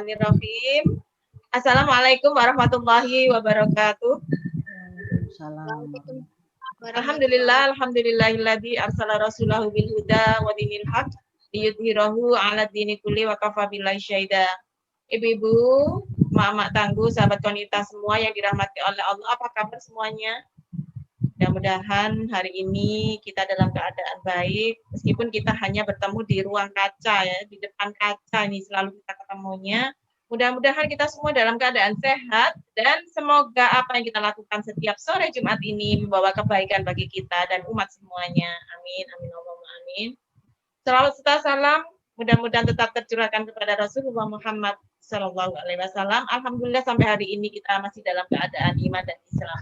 Bismillahirrahmanirrahim. Assalamualaikum warahmatullahi wabarakatuh. Assalamualaikum. Alhamdulillahilladzi arsala rasulahu bil huda wa dinil haq liyudhhirahu 'ala dini kulli wa kafa billahi syahida. Ibu-ibu, mak-mak tangguh, sahabat wanita semua yang dirahmati oleh Allah, apa kabar semuanya? Mudah-mudahan hari ini kita dalam keadaan baik, meskipun kita hanya bertemu di ruang kaca ya, di depan kaca ini selalu kita ketemunya. Mudah-mudahan kita semua dalam keadaan sehat dan semoga apa yang kita lakukan setiap sore Jumat ini membawa kebaikan bagi kita dan umat semuanya. Amin, amin, Allahumma amin. Salawat serta salam mudah-mudahan tetap tercurahkan kepada Rasulullah Muhammad Sallallahu Alaihi Wasallam. Alhamdulillah sampai hari ini kita masih dalam keadaan iman dan Islam.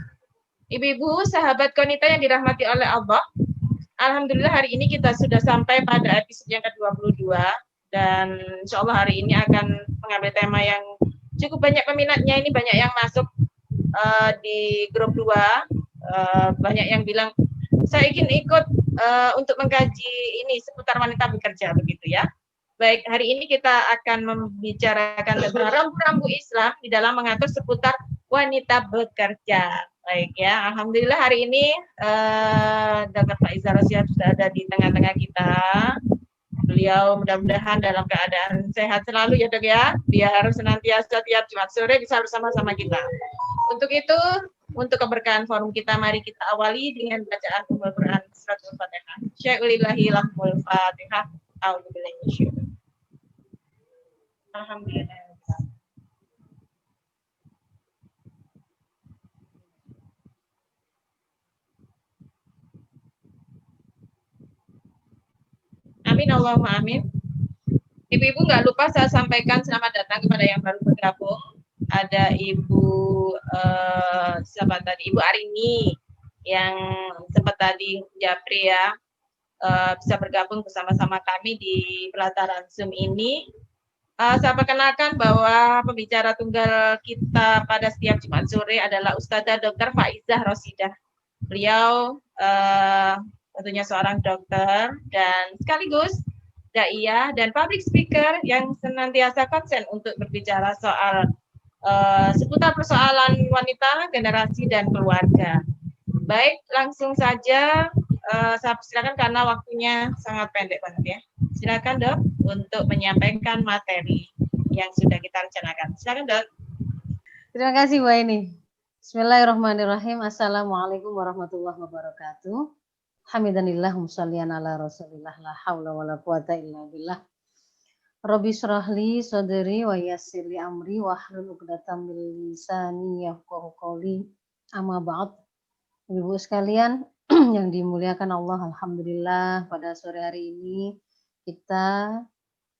Ibu-ibu, sahabat Konita yang dirahmati oleh Allah, alhamdulillah hari ini kita sudah sampai pada episode yang ke-22 dan insya Allah hari ini akan mengambil tema yang cukup banyak peminatnya, ini banyak yang masuk di grup 2, banyak yang bilang saya ingin ikut untuk mengkaji ini seputar wanita bekerja begitu ya. Baik, hari ini kita akan membicarakan tentang rambu-rambu Islam di dalam mengatur seputar wanita bekerja. Baik ya, alhamdulillah hari ini Dr. Faiza Rosyad sudah ada di tengah-tengah kita. Beliau mudah-mudahan dalam keadaan sehat selalu ya Dok ya, biar senantiasa tiap Jumat sore bisa bersama-sama kita. Untuk itu, untuk keberkahan forum kita, mari kita awali dengan bacaan Ummul Quran Suratul Fatihah. Syai'ulillahi lahmul Fatihah. Alhamdulillah. Amin, Allahumma amin. Ibu-ibu nggak lupa saya sampaikan selamat datang kepada yang baru bergabung. Ada Ibu siapa tadi? Ibu Arini yang sempat tadi Japri ya, bisa bergabung bersama-sama kami di pelataran Zoom ini. Saya perkenalkan bahwa pembicara tunggal kita pada setiap Jumat sore adalah Ustadzah Dr. Faizah Rosidah. Beliau tentunya seorang dokter dan sekaligus daiyah dan public speaker yang senantiasa konsen untuk berbicara soal seputar persoalan wanita, generasi, dan keluarga. Baik, langsung saja saya silakan karena waktunya sangat pendek banget ya. Silakan Dok untuk menyampaikan materi yang sudah kita rencanakan. Silakan Dok. Terima kasih Bu Aini. Bismillahirrahmanirrahim. Assalamualaikum warahmatullahi wabarakatuh. Hamidanillah musallian ala rasulillah la hawla wa la quwata illa billah. Rabbi syrahli sadri wa yassirli amri wa hlul 'uqdatam min lisani yafqahu qawli. Amma ba'd. Ibu sekalian yang dimuliakan Allah, alhamdulillah pada sore hari ini kita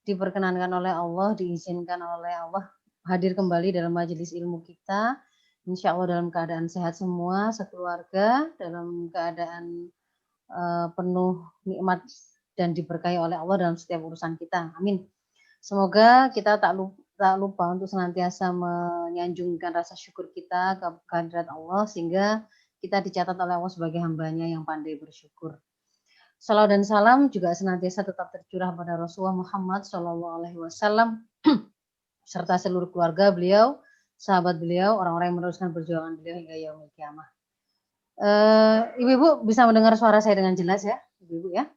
diperkenankan oleh Allah, diizinkan oleh Allah hadir kembali dalam majelis ilmu kita. Insya Allah dalam keadaan sehat semua, sekeluarga, dalam keadaan penuh nikmat dan diberkahi oleh Allah dalam setiap urusan kita. Amin. Semoga kita tak lupa untuk senantiasa menyanjungkan rasa syukur kita ke kehadirat Allah sehingga kita dicatat oleh Allah sebagai hambanya yang pandai bersyukur. Salawat dan salam juga senantiasa tetap tercurah pada Rasulullah Muhammad SAW serta seluruh keluarga beliau, sahabat beliau, orang-orang yang meneruskan perjuangan beliau hingga yaumil kiamah. Ibu-ibu bisa mendengar suara saya dengan jelas ya, ibu-ibu ya?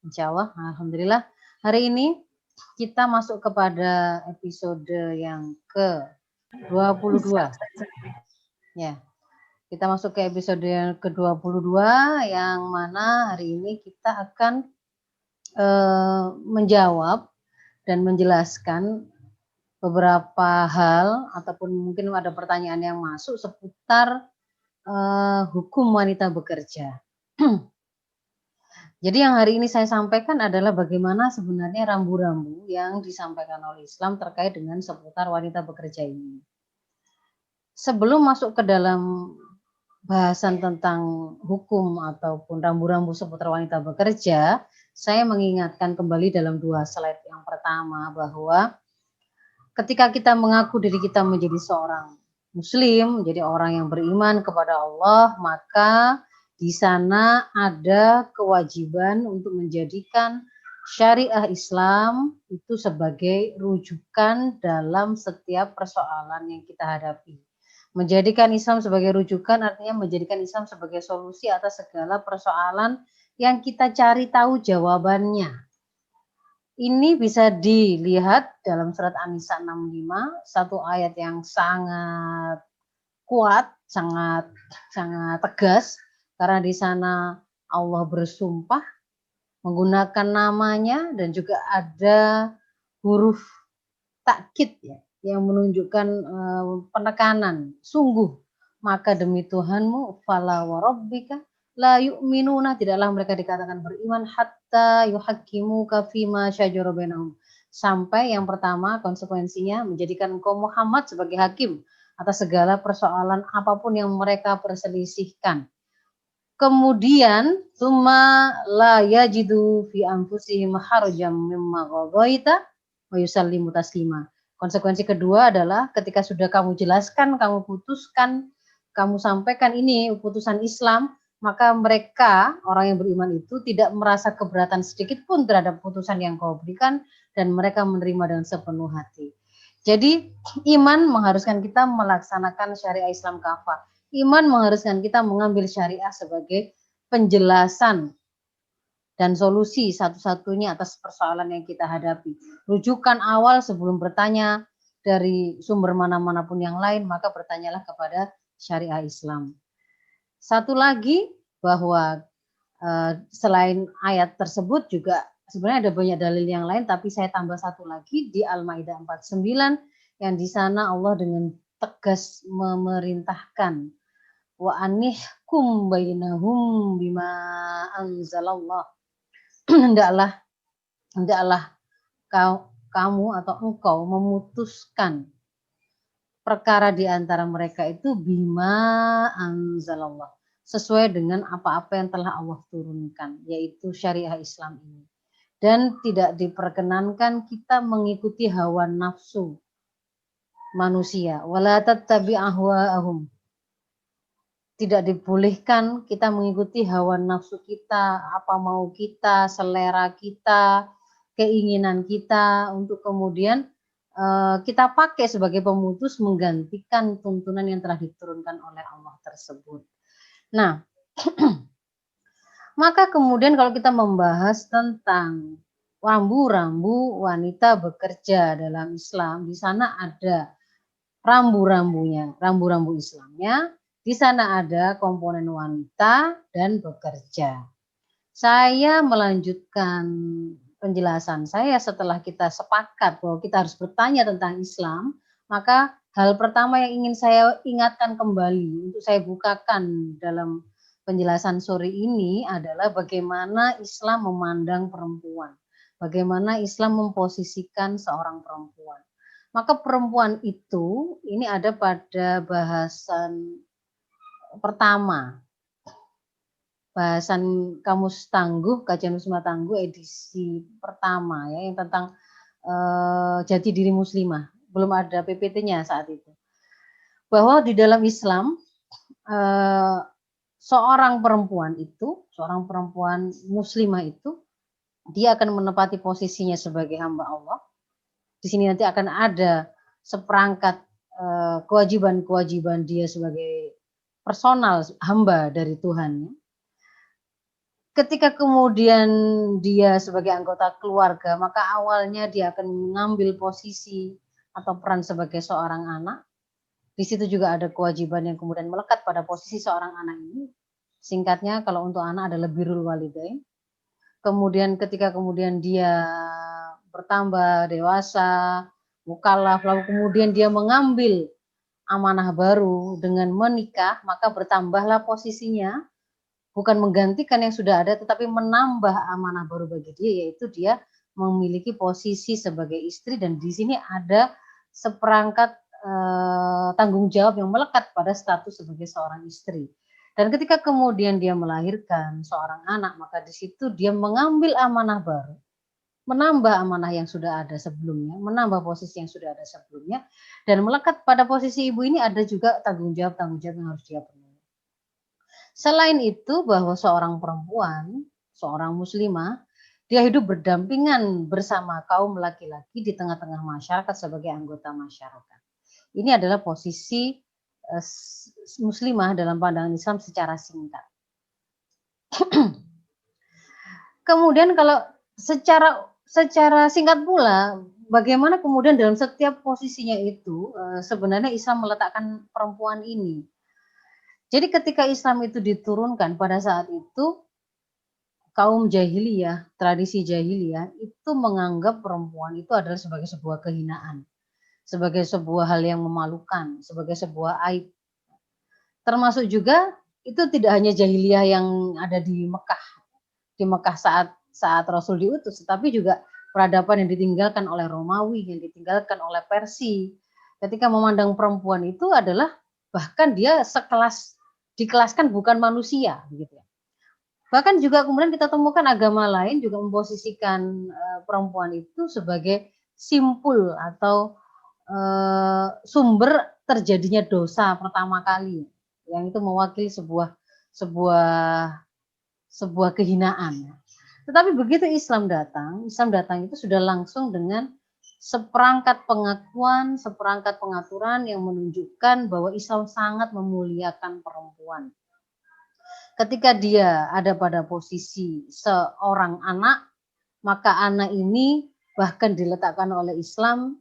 Insya Allah, alhamdulillah. Hari ini kita masuk kepada episode yang ke-22. Ya, kita masuk ke episode yang ke-22 yang mana hari ini kita akan menjawab dan menjelaskan beberapa hal ataupun mungkin ada pertanyaan yang masuk seputar hukum wanita bekerja. Jadi yang hari ini saya sampaikan adalah bagaimana sebenarnya rambu-rambu yang disampaikan oleh Islam terkait dengan seputar wanita bekerja ini. Sebelum masuk ke dalam bahasan tentang hukum ataupun rambu-rambu seputar wanita bekerja, saya mengingatkan kembali dalam 2 slide yang pertama bahwa ketika kita mengaku diri kita menjadi seorang Muslim, menjadi orang yang beriman kepada Allah, maka di sana ada kewajiban untuk menjadikan syariah Islam itu sebagai rujukan dalam setiap persoalan yang kita hadapi. Menjadikan Islam sebagai rujukan artinya menjadikan Islam sebagai solusi atas segala persoalan yang kita cari tahu jawabannya. Ini bisa dilihat dalam surat An-Nisa 65, satu ayat yang sangat kuat, sangat tegas, karena di sana Allah bersumpah menggunakan namanya dan juga ada huruf takkid ya, yang menunjukkan penekanan. Sungguh, maka demi Tuhanmu, fala wa rabbika la yu'minuna, tidaklah mereka dikatakan beriman hatta yuhaqqimuka fima syajara bainahum. Sampai yang pertama konsekuensinya menjadikan engkau Muhammad sebagai hakim atas segala persoalan apapun yang mereka perselisihkan. Kemudian summa la yajidu fi anfusihim harajan mimma qadaita wa yusallimu taslima. Konsekuensi kedua adalah ketika sudah kamu jelaskan, kamu putuskan, kamu sampaikan ini putusan Islam, maka mereka orang yang beriman itu tidak merasa keberatan sedikit pun terhadap putusan yang kau berikan dan mereka menerima dengan sepenuh hati. Jadi iman mengharuskan kita melaksanakan syariah Islam kafah. Iman mengharuskan kita mengambil syariah sebagai penjelasan dan solusi satu-satunya atas persoalan yang kita hadapi. Rujukan awal sebelum bertanya dari sumber mana-manapun yang lain, maka bertanyalah kepada syariah Islam. Satu lagi bahwa selain ayat tersebut juga sebenarnya ada banyak dalil yang lain, tapi saya tambah satu lagi di Al-Maidah 49 yang di sana Allah dengan tegas memerintahkan wa anihkum bainahum bima anzalallah. hendaklah kamu atau engkau memutuskan perkara di antara mereka itu bima anzalallah, sesuai dengan apa-apa yang telah Allah turunkan, yaitu syariah Islam ini. Dan tidak diperkenankan kita mengikuti hawa nafsu manusia. Wala tattabi' ahwa'ahum. Tidak dibolehkan kita mengikuti hawa nafsu kita, apa mau kita, selera kita, keinginan kita, untuk kemudian kita pakai sebagai pemutus menggantikan tuntunan yang telah diturunkan oleh Allah tersebut. Nah, maka kemudian kalau kita membahas tentang rambu-rambu wanita bekerja dalam Islam, di sana ada rambu-rambunya, rambu-rambu Islamnya. Di sana ada komponen wanita dan bekerja. Saya melanjutkan penjelasan saya setelah kita sepakat bahwa kita harus bertanya tentang Islam, maka hal pertama yang ingin saya ingatkan kembali, untuk saya bukakan dalam penjelasan sore ini adalah bagaimana Islam memandang perempuan, bagaimana Islam memposisikan seorang perempuan. Maka perempuan itu, ini ada pada bahasan pertama, bahasan Kamus Tangguh, Kajian Muslimah Tangguh edisi pertama ya, yang tentang jati diri muslimah. Belum ada PPT-nya saat itu. Bahwa di dalam Islam seorang perempuan muslimah itu dia akan menepati posisinya sebagai hamba Allah. Di sini nanti akan ada seperangkat kewajiban-kewajiban dia sebagai personal hamba dari Tuhan. Ketika kemudian dia sebagai anggota keluarga, maka awalnya dia akan mengambil posisi atau peran sebagai seorang anak. Di situ juga ada kewajiban yang kemudian melekat pada posisi seorang anak ini. Singkatnya kalau untuk anak adalah birrul walidain. Kemudian ketika kemudian dia bertambah dewasa, mukallaf, lalu kemudian dia mengambil amanah baru dengan menikah, maka bertambahlah posisinya, bukan menggantikan yang sudah ada, tetapi menambah amanah baru bagi dia, yaitu dia memiliki posisi sebagai istri, dan di sini ada seperangkat tanggung jawab yang melekat pada status sebagai seorang istri. Dan ketika kemudian dia melahirkan seorang anak, maka di situ dia mengambil amanah baru, menambah amanah yang sudah ada sebelumnya, menambah posisi yang sudah ada sebelumnya, dan melekat pada posisi ibu ini ada juga tanggung jawab yang harus dia penuhi. Selain itu, bahwa seorang perempuan, seorang muslimah, Dia hidup berdampingan bersama kaum laki-laki di tengah-tengah masyarakat sebagai anggota masyarakat. Ini adalah posisi muslimah dalam pandangan Islam secara singkat. Kemudian kalau secara singkat pula, bagaimana kemudian dalam setiap posisinya itu sebenarnya Islam meletakkan perempuan ini. Jadi ketika Islam itu diturunkan pada saat itu, kaum jahiliyah, tradisi jahiliyah itu menganggap perempuan itu adalah sebagai sebuah kehinaan, sebagai sebuah hal yang memalukan, sebagai sebuah aib. Termasuk juga itu tidak hanya jahiliyah yang ada di Mekah saat Rasul diutus, tetapi juga peradaban yang ditinggalkan oleh Romawi, yang ditinggalkan oleh Persia. Ketika memandang perempuan itu adalah bahkan dia dikelaskan bukan manusia, gitu ya. Bahkan juga kemudian kita temukan agama lain juga memposisikan perempuan itu sebagai simpul atau sumber terjadinya dosa pertama kali, yang itu mewakili sebuah kehinaan. Tetapi begitu Islam datang itu sudah langsung dengan seperangkat pengakuan, seperangkat pengaturan yang menunjukkan bahwa Islam sangat memuliakan perempuan. Ketika dia ada pada posisi seorang anak, maka anak ini bahkan diletakkan oleh Islam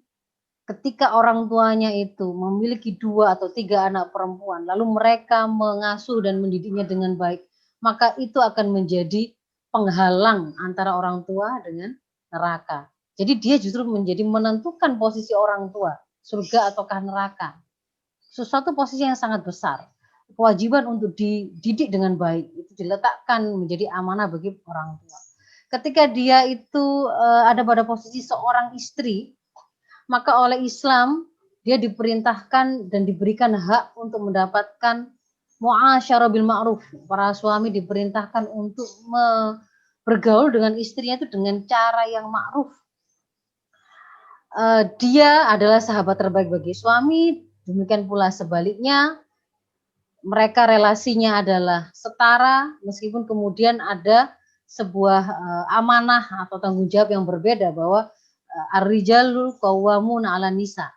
ketika orang tuanya itu memiliki 2 atau 3 anak perempuan, lalu mereka mengasuh dan mendidiknya dengan baik, maka itu akan menjadi penghalang antara orang tua dengan neraka. Jadi dia justru menjadi menentukan posisi orang tua, surga ataukah neraka. Sesuatu posisi yang sangat besar. Kewajiban untuk dididik dengan baik itu diletakkan menjadi amanah bagi orang tua. Ketika dia itu ada pada posisi seorang istri, maka oleh Islam dia diperintahkan dan diberikan hak untuk mendapatkan muasyarah bil ma'ruf. Para suami diperintahkan untuk bergaul dengan istrinya itu dengan cara yang ma'ruf. Dia adalah sahabat terbaik bagi suami, demikian pula sebaliknya. Mereka relasinya adalah setara, meskipun kemudian ada sebuah amanah atau tanggung jawab yang berbeda bahwa ar-rijalul qawwamuna 'alan nisa.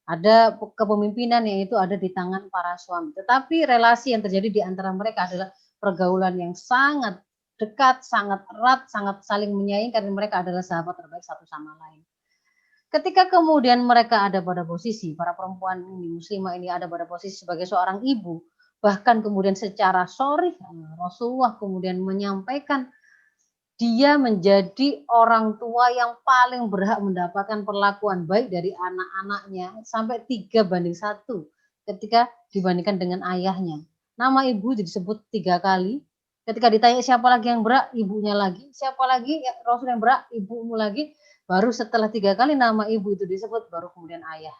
Ada kepemimpinan yang itu ada di tangan para suami. Tetapi relasi yang terjadi di antara mereka adalah pergaulan yang sangat dekat, sangat erat, sangat saling menyayangi karena mereka adalah sahabat terbaik satu sama lain. Ketika kemudian mereka ada pada posisi, para perempuan ini, muslimah ini ada pada posisi sebagai seorang ibu, bahkan kemudian secara sharih Rasulullah kemudian menyampaikan dia menjadi orang tua yang paling berhak mendapatkan perlakuan baik dari anak-anaknya sampai 3:1 ketika dibandingkan dengan ayahnya. Nama ibu disebut 3 kali. Ketika ditanya siapa lagi yang berhak, ibunya lagi. Siapa lagi Rasul yang berhak, ibumu lagi. Baru setelah 3 kali nama ibu itu disebut, baru kemudian ayah.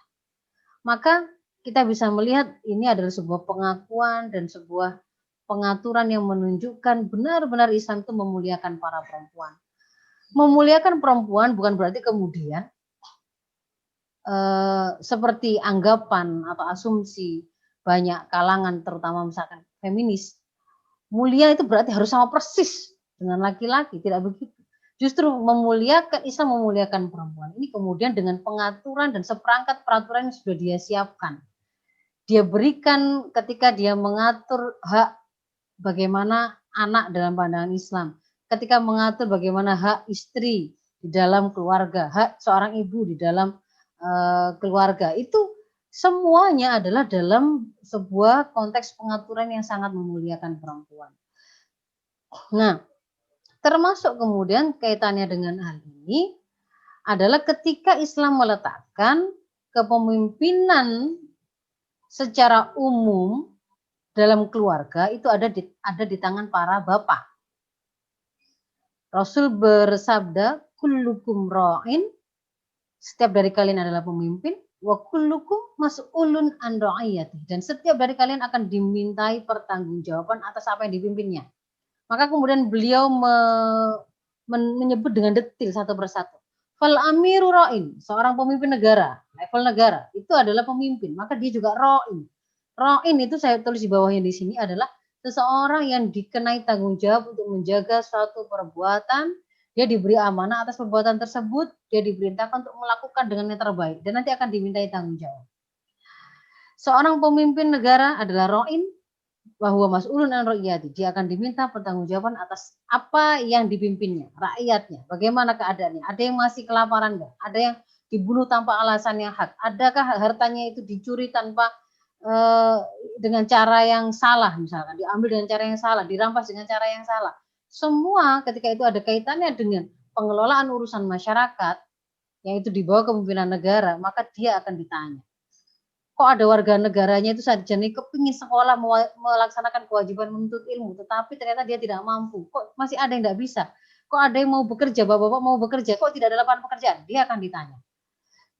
Maka kita bisa melihat ini adalah sebuah pengakuan dan sebuah pengaturan yang menunjukkan benar-benar Islam itu memuliakan para perempuan. Memuliakan perempuan bukan berarti kemudian seperti anggapan atau asumsi banyak kalangan, terutama misalkan feminis, mulia itu berarti harus sama persis dengan laki-laki. Tidak begitu. Justru Islam memuliakan perempuan ini kemudian dengan pengaturan dan seperangkat peraturan yang sudah dia siapkan. Dia berikan ketika dia mengatur hak bagaimana anak dalam pandangan Islam, ketika mengatur bagaimana hak istri di dalam keluarga, hak seorang ibu di dalam keluarga, itu semuanya adalah dalam sebuah konteks pengaturan yang sangat memuliakan perempuan. Nah, termasuk kemudian kaitannya dengan hal ini adalah ketika Islam meletakkan kepemimpinan secara umum dalam keluarga itu ada di tangan para bapak. Rasul bersabda, kullukum ra'in, setiap dari kalian adalah pemimpin, wa kullukum mas'ulun an ra'iyati, dan setiap dari kalian akan dimintai pertanggungjawaban atas apa yang dipimpinnya. Maka kemudian beliau menyebut dengan detil satu persatu. Fal amiru ra'in, seorang pemimpin negara, level negara, itu adalah pemimpin, maka dia juga ra'in. Ra'in itu saya tulis di bawahnya di sini adalah seseorang yang dikenai tanggung jawab untuk menjaga suatu perbuatan dia diberi amanah atas perbuatan tersebut, dia diperintahkan untuk melakukan dengan yang terbaik dan nanti akan dimintai tanggung jawab. Seorang pemimpin negara adalah ro'in bahwa mas'ulun an rakyati, dia akan diminta pertanggungjawaban atas apa yang dipimpinnya, rakyatnya, bagaimana keadaannya, ada yang masih kelaparan enggak, ada yang dibunuh tanpa alasan yang hak, adakah hartanya itu dicuri tanpa dengan cara yang salah, misalkan diambil dengan cara yang salah, dirampas dengan cara yang salah. Semua ketika itu ada kaitannya dengan pengelolaan urusan masyarakat yang itu di bawah kepemimpinan negara, maka dia akan ditanya. Kok ada warga negaranya itu sarjana kepingin sekolah melaksanakan kewajiban menuntut ilmu, tetapi ternyata dia tidak mampu. Kok masih ada yang tidak bisa? Kok ada yang mau bekerja, bapak-bapak mau bekerja, kok tidak ada lapangan pekerjaan? Dia akan ditanya.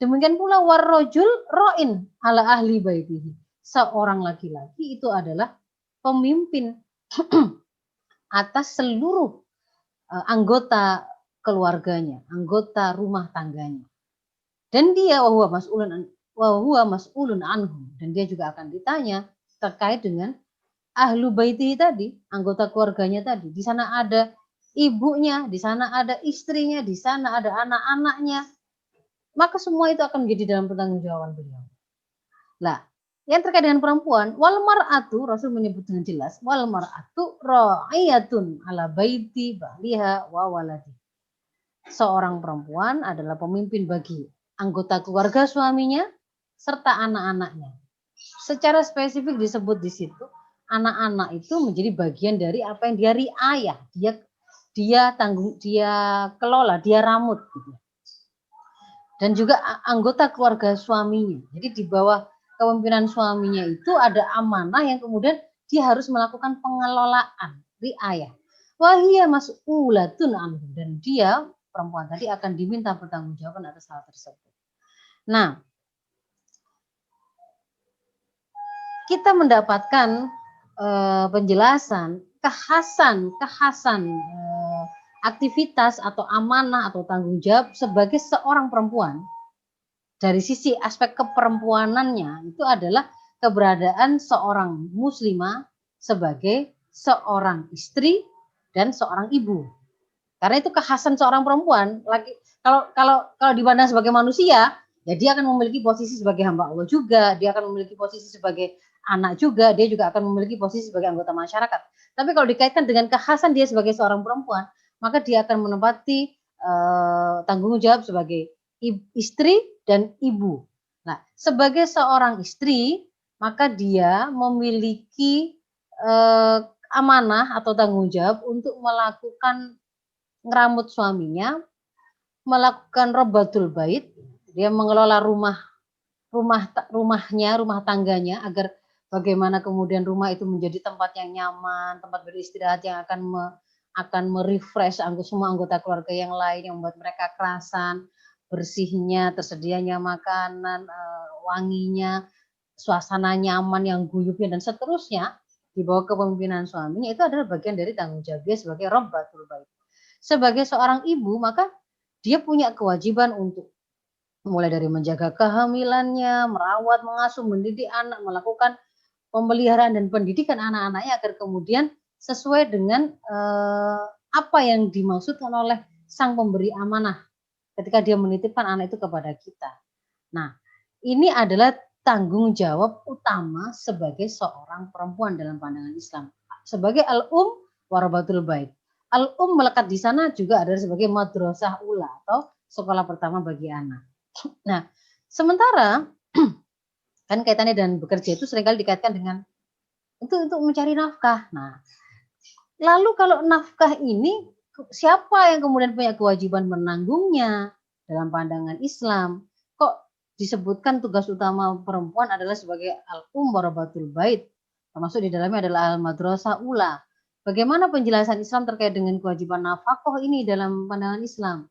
Demikian pula warrojul ro'in ala ahli baitihi. Seorang laki-laki itu adalah pemimpin atas seluruh anggota keluarganya, anggota rumah tangganya. Dan dia wahuwa mas'ulun anhum, dan dia juga akan ditanya terkait dengan ahlu baitihi tadi, anggota keluarganya tadi. Di sana ada ibunya, di sana ada istrinya, di sana ada anak-anaknya. Maka semua itu akan menjadi dalam pertanggungjawaban beliau. Nah, yang terkait dengan perempuan, wal mar'atu, Rasul menyebut dengan jelas, wal mar'atu ra'iyatun ala baiti ba'liha wa waladi. Seorang perempuan adalah pemimpin bagi anggota keluarga suaminya serta anak-anaknya. Secara spesifik disebut di situ, anak-anak itu menjadi bagian dari apa yang dia riayah, dia kelola, dia ramut gitu. Dan juga anggota keluarga suaminya. Jadi di bawah kepemimpinan suaminya itu ada amanah yang kemudian dia harus melakukan pengelolaan, riayah. Wahia mas'ulatun anhu, dan dia perempuan tadi akan diminta pertanggungjawaban atas hal tersebut. Nah, kita mendapatkan penjelasan kekhasan aktivitas atau amanah atau tanggung jawab sebagai seorang perempuan dari sisi aspek keperempuanannya itu adalah keberadaan seorang muslimah sebagai seorang istri dan seorang ibu. Karena itu kekhasan seorang perempuan. Kalau dipandang sebagai manusia, ya dia akan memiliki posisi sebagai hamba Allah juga, dia akan memiliki posisi sebagai anak juga, dia juga akan memiliki posisi sebagai anggota masyarakat. Tapi kalau dikaitkan dengan kekhasan dia sebagai seorang perempuan, maka dia akan menempati tanggung jawab sebagai istri dan ibu. Nah, sebagai seorang istri, maka dia memiliki amanah atau tanggung jawab untuk melakukan ngeramut suaminya, melakukan robatul bait, dia mengelola rumahnya, rumah tangganya, agar bagaimana kemudian rumah itu menjadi tempat yang nyaman, tempat beristirahat yang akan merefresh semua anggota keluarga yang lain, yang membuat mereka kerasan, bersihnya, tersedianya makanan, wanginya, suasana nyaman yang guyupnya dan seterusnya di bawah kepemimpinan suaminya, itu adalah bagian dari tanggung jawab dia sebagai robbatul bait. Sebagai seorang ibu, maka dia punya kewajiban untuk mulai dari menjaga kehamilannya, merawat, mengasuh, mendidik anak, melakukan pemeliharaan dan pendidikan anak-anaknya agar kemudian sesuai dengan apa yang dimaksudkan oleh sang pemberi amanah ketika dia menitipkan anak itu kepada kita. Nah, ini adalah tanggung jawab utama sebagai seorang perempuan dalam pandangan Islam. Sebagai warabatul bait. Melekat di sana juga adalah sebagai madrasah ula atau sekolah pertama bagi anak. Nah, sementara kan kaitannya dengan bekerja itu seringkali dikaitkan dengan itu untuk mencari nafkah. Nah, lalu kalau nafkah ini siapa yang kemudian punya kewajiban menanggungnya dalam pandangan Islam? Kok disebutkan tugas utama perempuan adalah sebagai warabatul bait, termasuk di dalamnya adalah al-madrasah ula. Bagaimana penjelasan Islam terkait dengan kewajiban nafkah ini dalam pandangan Islam?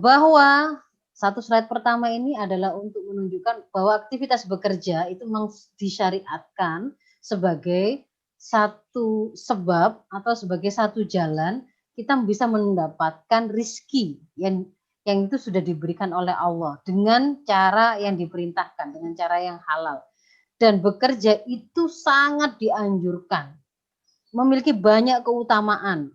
Bahwa satu slide pertama ini adalah untuk menunjukkan bahwa aktivitas bekerja itu memang disyariatkan sebagai satu sebab atau sebagai satu jalan kita bisa mendapatkan rizki yang itu sudah diberikan oleh Allah dengan cara yang diperintahkan, dengan cara yang halal. Dan bekerja itu sangat dianjurkan, memiliki banyak keutamaan.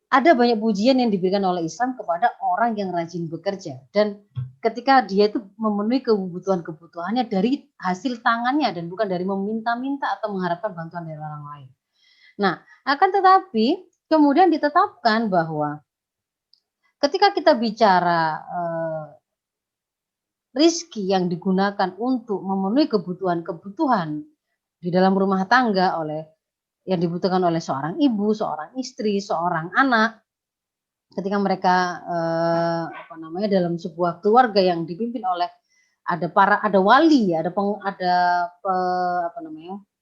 ada banyak pujian yang diberikan oleh Islam kepada orang yang rajin bekerja, dan ketika dia itu memenuhi kebutuhannya dari hasil tangannya dan bukan dari meminta-minta atau mengharapkan bantuan dari orang lain. Nah, akan tetapi kemudian ditetapkan bahwa ketika kita bicara rizki yang digunakan untuk memenuhi kebutuhan-kebutuhan di dalam rumah tangga oleh yang dibutuhkan oleh seorang ibu, seorang istri, seorang anak, ketika mereka dalam sebuah keluarga yang dipimpin oleh ada wali,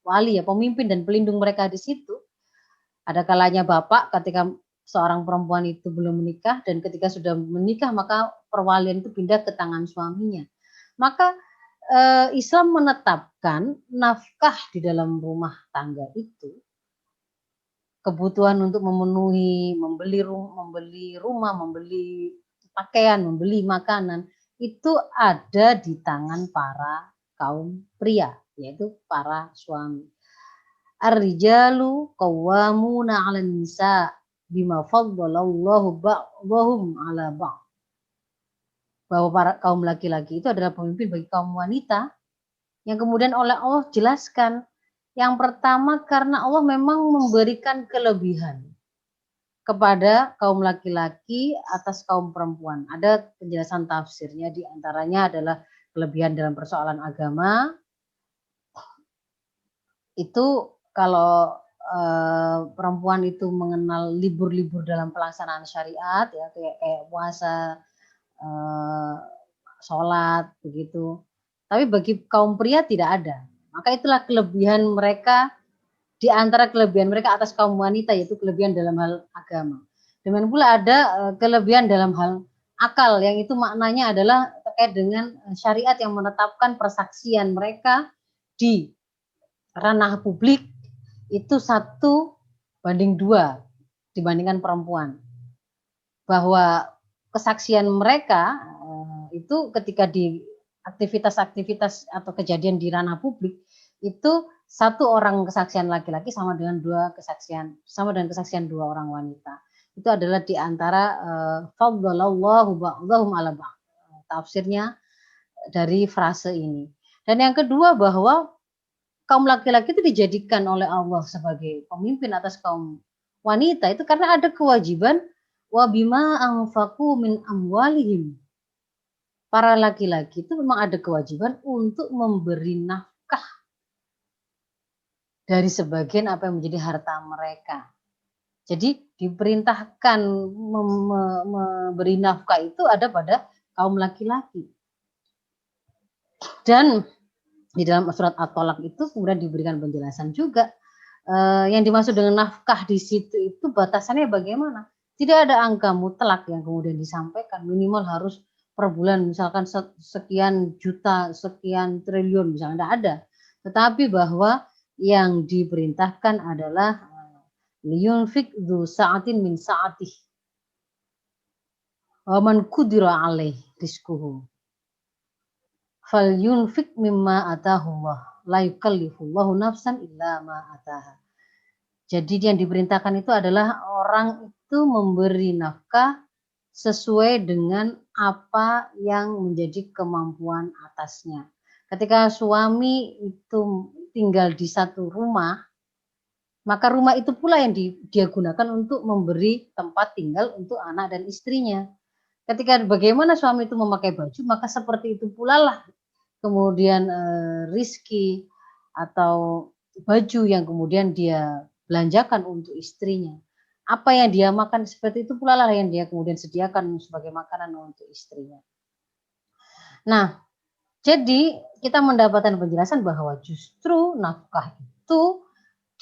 wali ya, pemimpin dan pelindung mereka di situ. Ada kalanya bapak ketika seorang perempuan itu belum menikah, dan ketika sudah menikah maka perwalian itu pindah ke tangan suaminya. Maka Islam menetapkan nafkah di dalam rumah tangga itu, kebutuhan untuk memenuhi, membeli rumah, membeli pakaian, membeli makanan, itu ada di tangan para kaum pria, yaitu para suami. Ar-rijalu qawwamuna 'alan nisa bima faddalallahu ba'dahum 'ala ba'd. Bahwa para kaum laki-laki itu adalah pemimpin bagi kaum wanita, yang kemudian oleh Allah jelaskan, yang pertama karena Allah memang memberikan kelebihan kepada kaum laki-laki atas kaum perempuan. Ada penjelasan tafsirnya, di antaranya adalah kelebihan dalam persoalan agama. Itu kalau perempuan itu mengenal libur-libur dalam pelaksanaan syariat, ya kayak puasa, sholat, begitu. Tapi bagi kaum pria tidak ada. Maka itulah kelebihan mereka, di antara kelebihan mereka atas kaum wanita, yaitu kelebihan dalam hal agama. Demikian pula ada kelebihan dalam hal akal, yang itu maknanya adalah terkait dengan syariat yang menetapkan persaksian mereka di ranah publik itu 1:2 dibandingkan perempuan. Bahwa kesaksian mereka itu ketika di aktivitas-aktivitas atau kejadian di ranah publik itu 1 orang kesaksian laki-laki sama dengan kesaksian 2 orang wanita. Itu adalah di antara faddalallahu ba'dahum 'ala ba'd. Tafsirnya dari frase ini. Dan yang kedua, bahwa kaum laki-laki itu dijadikan oleh Allah sebagai pemimpin atas kaum wanita itu karena ada kewajiban wa bima anfaqu min amwalihim. Para laki-laki itu memang ada kewajiban untuk memberi nafkah dari sebagian apa yang menjadi harta mereka. Jadi diperintahkan memberi nafkah itu ada pada kaum laki-laki. Dan di dalam surat At-Tolak itu kemudian diberikan penjelasan juga, yang dimaksud dengan nafkah di situ itu batasannya bagaimana? Tidak ada angka mutlak yang kemudian disampaikan, minimal harus per bulan misalkan sekian juta, sekian triliun misalnya, tidak ada. Tetapi bahwa yang diperintahkan adalah liyunfik dzu sa'atin min sa'atih wa man qudira alaih rizquhu falyunfik mimma atahullah la yukallifullahu nafsan illa ma ataha. Jadi yang diperintahkan itu adalah orang itu memberi nafkah sesuai dengan apa yang menjadi kemampuan atasnya. Ketika suami itu tinggal di satu rumah, maka rumah itu pula yang dia gunakan untuk memberi tempat tinggal untuk anak dan istrinya. Ketika bagaimana suami itu memakai baju, maka seperti itu pula lah kemudian rizki atau baju yang kemudian dia belanjakan untuk istrinya. Apa yang dia makan seperti itu pula lah yang dia kemudian sediakan sebagai makanan untuk istrinya. Nah, jadi kita mendapatkan penjelasan bahwa justru nafkah itu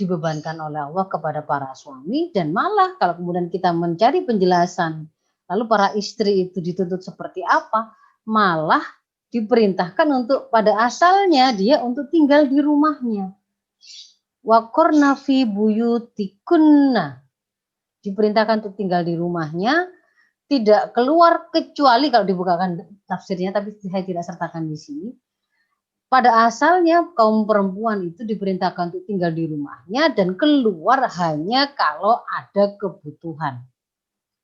dibebankan oleh Allah kepada para suami, dan malah kalau kemudian kita mencari penjelasan lalu para istri itu dituntut seperti apa, malah diperintahkan untuk pada asalnya dia untuk tinggal di rumahnya. Wa qurna fi buyutikunna, diperintahkan untuk tinggal di rumahnya, tidak keluar kecuali, kalau dibukakan tafsirnya tapi saya tidak sertakan di sini. Pada asalnya kaum perempuan itu diperintahkan untuk tinggal di rumahnya dan keluar hanya kalau ada kebutuhan.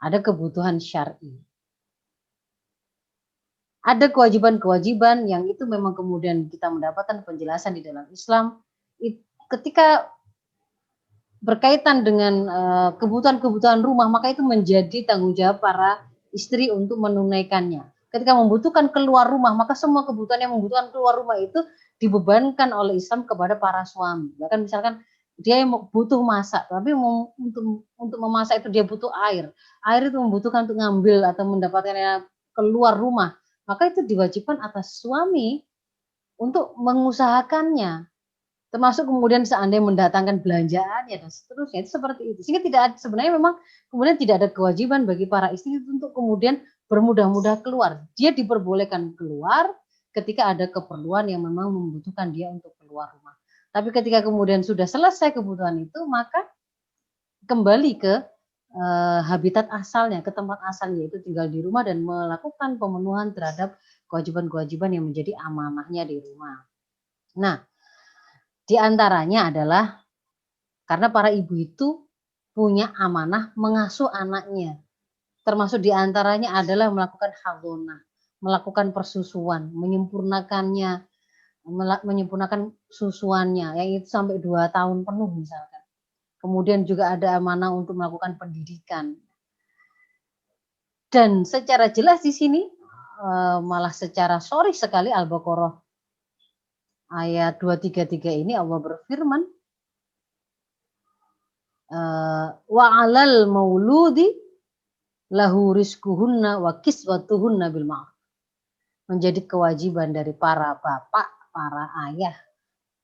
ada kebutuhan syar'i. Ada kewajiban-kewajiban yang itu memang kemudian kita mendapatkan penjelasan di dalam Islam ketika berkaitan dengan kebutuhan-kebutuhan rumah, maka itu menjadi tanggung jawab para istri untuk menunaikannya. Ketika membutuhkan keluar rumah, maka semua kebutuhan yang membutuhkan keluar rumah itu dibebankan oleh Islam kepada para suami. Bahkan misalkan dia yang butuh masak, tapi untuk memasak itu dia butuh air. Air itu membutuhkan untuk ngambil atau mendapatkannya keluar rumah. Maka itu diwajibkan atas suami untuk mengusahakannya, termasuk kemudian seandainya mendatangkan belanjaannya dan seterusnya, itu seperti itu. Sehingga sebenarnya memang kemudian tidak ada kewajiban bagi para istri untuk kemudian bermudah-mudah keluar. Dia diperbolehkan keluar ketika ada keperluan yang memang membutuhkan dia untuk keluar rumah. Tapi ketika kemudian sudah selesai kebutuhan itu, maka kembali ke habitat asalnya, ke tempat asalnya, yaitu tinggal di rumah dan melakukan pemenuhan terhadap kewajiban-kewajiban yang menjadi amanahnya di rumah. Nah, di antaranya adalah karena para ibu itu punya amanah mengasuh anaknya. Termasuk di antaranya adalah melakukan hadonah, melakukan persusuan, menyempurnakan susuannya, yang itu sampai 2 tahun penuh misalkan. Kemudian juga ada amanah untuk melakukan pendidikan. Dan secara jelas di sini malah secara sorry sekali Al-Baqarah ayat 233 ini Allah berfirman, wa 'alal mauludi lahu rizquhunna wa kiswatuhunna bil ma'ruf. Menjadi kewajiban dari para bapak, para ayah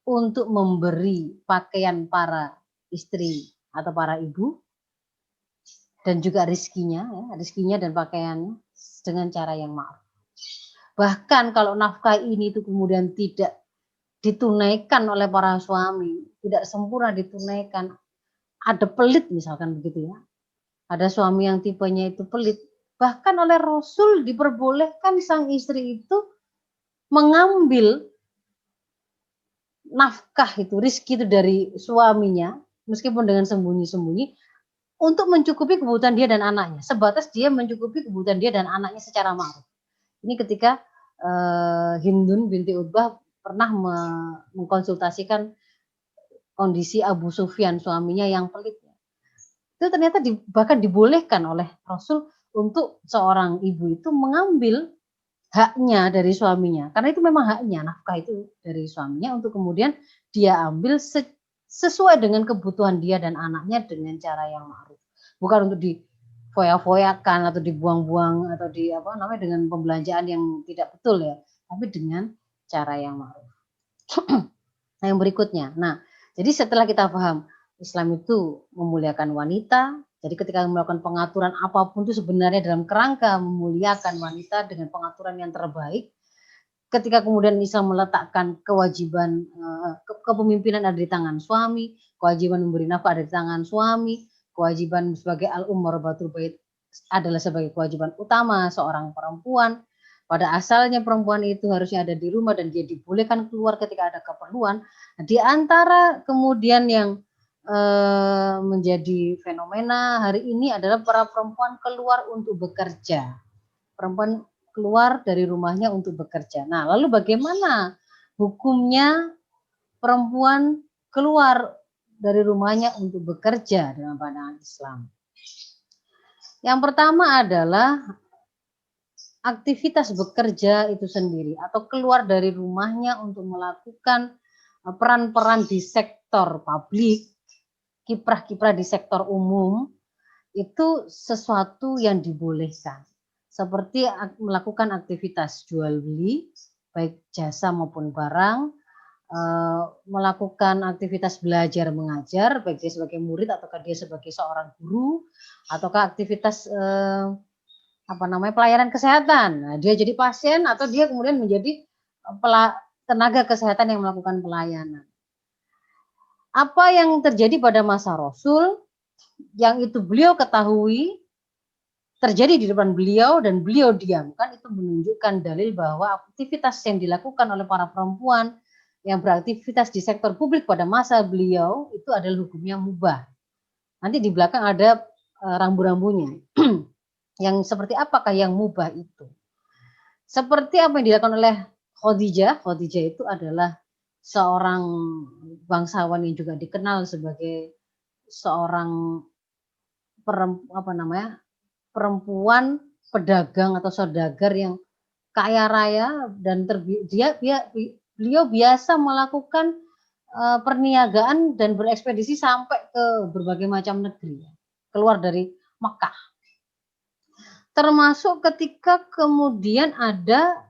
untuk memberi pakaian para istri atau para ibu dan juga rizkinya dan pakaiannya dengan cara yang ma'ruf. Bahkan kalau nafkah ini itu kemudian tidak ditunaikan oleh para suami, tidak sempurna ditunaikan, ada pelit misalkan begitu ya. Ada suami yang tipenya itu pelit. Bahkan oleh Rasul diperbolehkan sang istri itu mengambil nafkah itu, rizki itu dari suaminya, meskipun dengan sembunyi-sembunyi, untuk mencukupi kebutuhan dia dan anaknya. Sebatas dia mencukupi kebutuhan dia dan anaknya secara ma'ruf. Ini ketika Hindun binti Utbah pernah mengkonsultasikan kondisi Abu Sufyan, suaminya yang pelit. Itu ternyata bahkan dibolehkan oleh Rasul untuk seorang ibu itu mengambil haknya dari suaminya. Karena itu memang haknya, nafkah itu dari suaminya, untuk kemudian dia ambil sesuai dengan kebutuhan dia dan anaknya dengan cara yang ma'ruf. Bukan untuk difoya-foyakan atau dibuang-buang atau dengan pembelanjaan yang tidak betul ya, tapi dengan cara yang ma'ruf. Nah, yang berikutnya. Nah, jadi setelah kita paham Islam itu memuliakan wanita, jadi ketika melakukan pengaturan apapun itu sebenarnya dalam kerangka memuliakan wanita dengan pengaturan yang terbaik. Ketika kemudian Islam meletakkan kewajiban kepemimpinan ada di tangan suami, kewajiban memberi nafkah ada di tangan suami, kewajiban sebagai al-ummah Batul Bait adalah sebagai kewajiban utama seorang perempuan. Pada asalnya perempuan itu harusnya ada di rumah dan dia dibolehkan keluar ketika ada keperluan. Di antara kemudian yang menjadi fenomena hari ini adalah para perempuan keluar untuk bekerja. Perempuan keluar dari rumahnya untuk bekerja. Nah, lalu bagaimana hukumnya perempuan keluar dari rumahnya untuk bekerja dalam pandangan Islam? Yang pertama adalah aktivitas bekerja itu sendiri atau keluar dari rumahnya untuk melakukan peran-peran di sektor publik, kiprah-kiprah di sektor umum, itu sesuatu yang dibolehkan. Seperti melakukan aktivitas jual beli, baik jasa maupun barang, melakukan aktivitas belajar mengajar, baik dia sebagai murid ataukah dia sebagai seorang guru, ataukah aktivitas pelayanan kesehatan. Nah, dia jadi pasien atau dia kemudian menjadi tenaga kesehatan yang melakukan pelayanan. Apa yang terjadi pada masa Rasul, yang itu beliau ketahui terjadi di depan beliau dan beliau diamkan, itu menunjukkan dalil bahwa aktivitas yang dilakukan oleh para perempuan yang beraktivitas di sektor publik pada masa beliau itu adalah hukumnya mubah. Nanti di belakang ada rambu-rambunya. Yang seperti apakah yang mubah itu? Seperti apa yang dilakukan oleh Khadijah. Khadijah itu adalah seorang bangsawan yang juga dikenal sebagai seorang perempuan pedagang atau saudagar yang kaya raya dan beliau biasa melakukan perniagaan dan berekspedisi sampai ke berbagai macam negeri, keluar dari Mekah. Termasuk ketika kemudian ada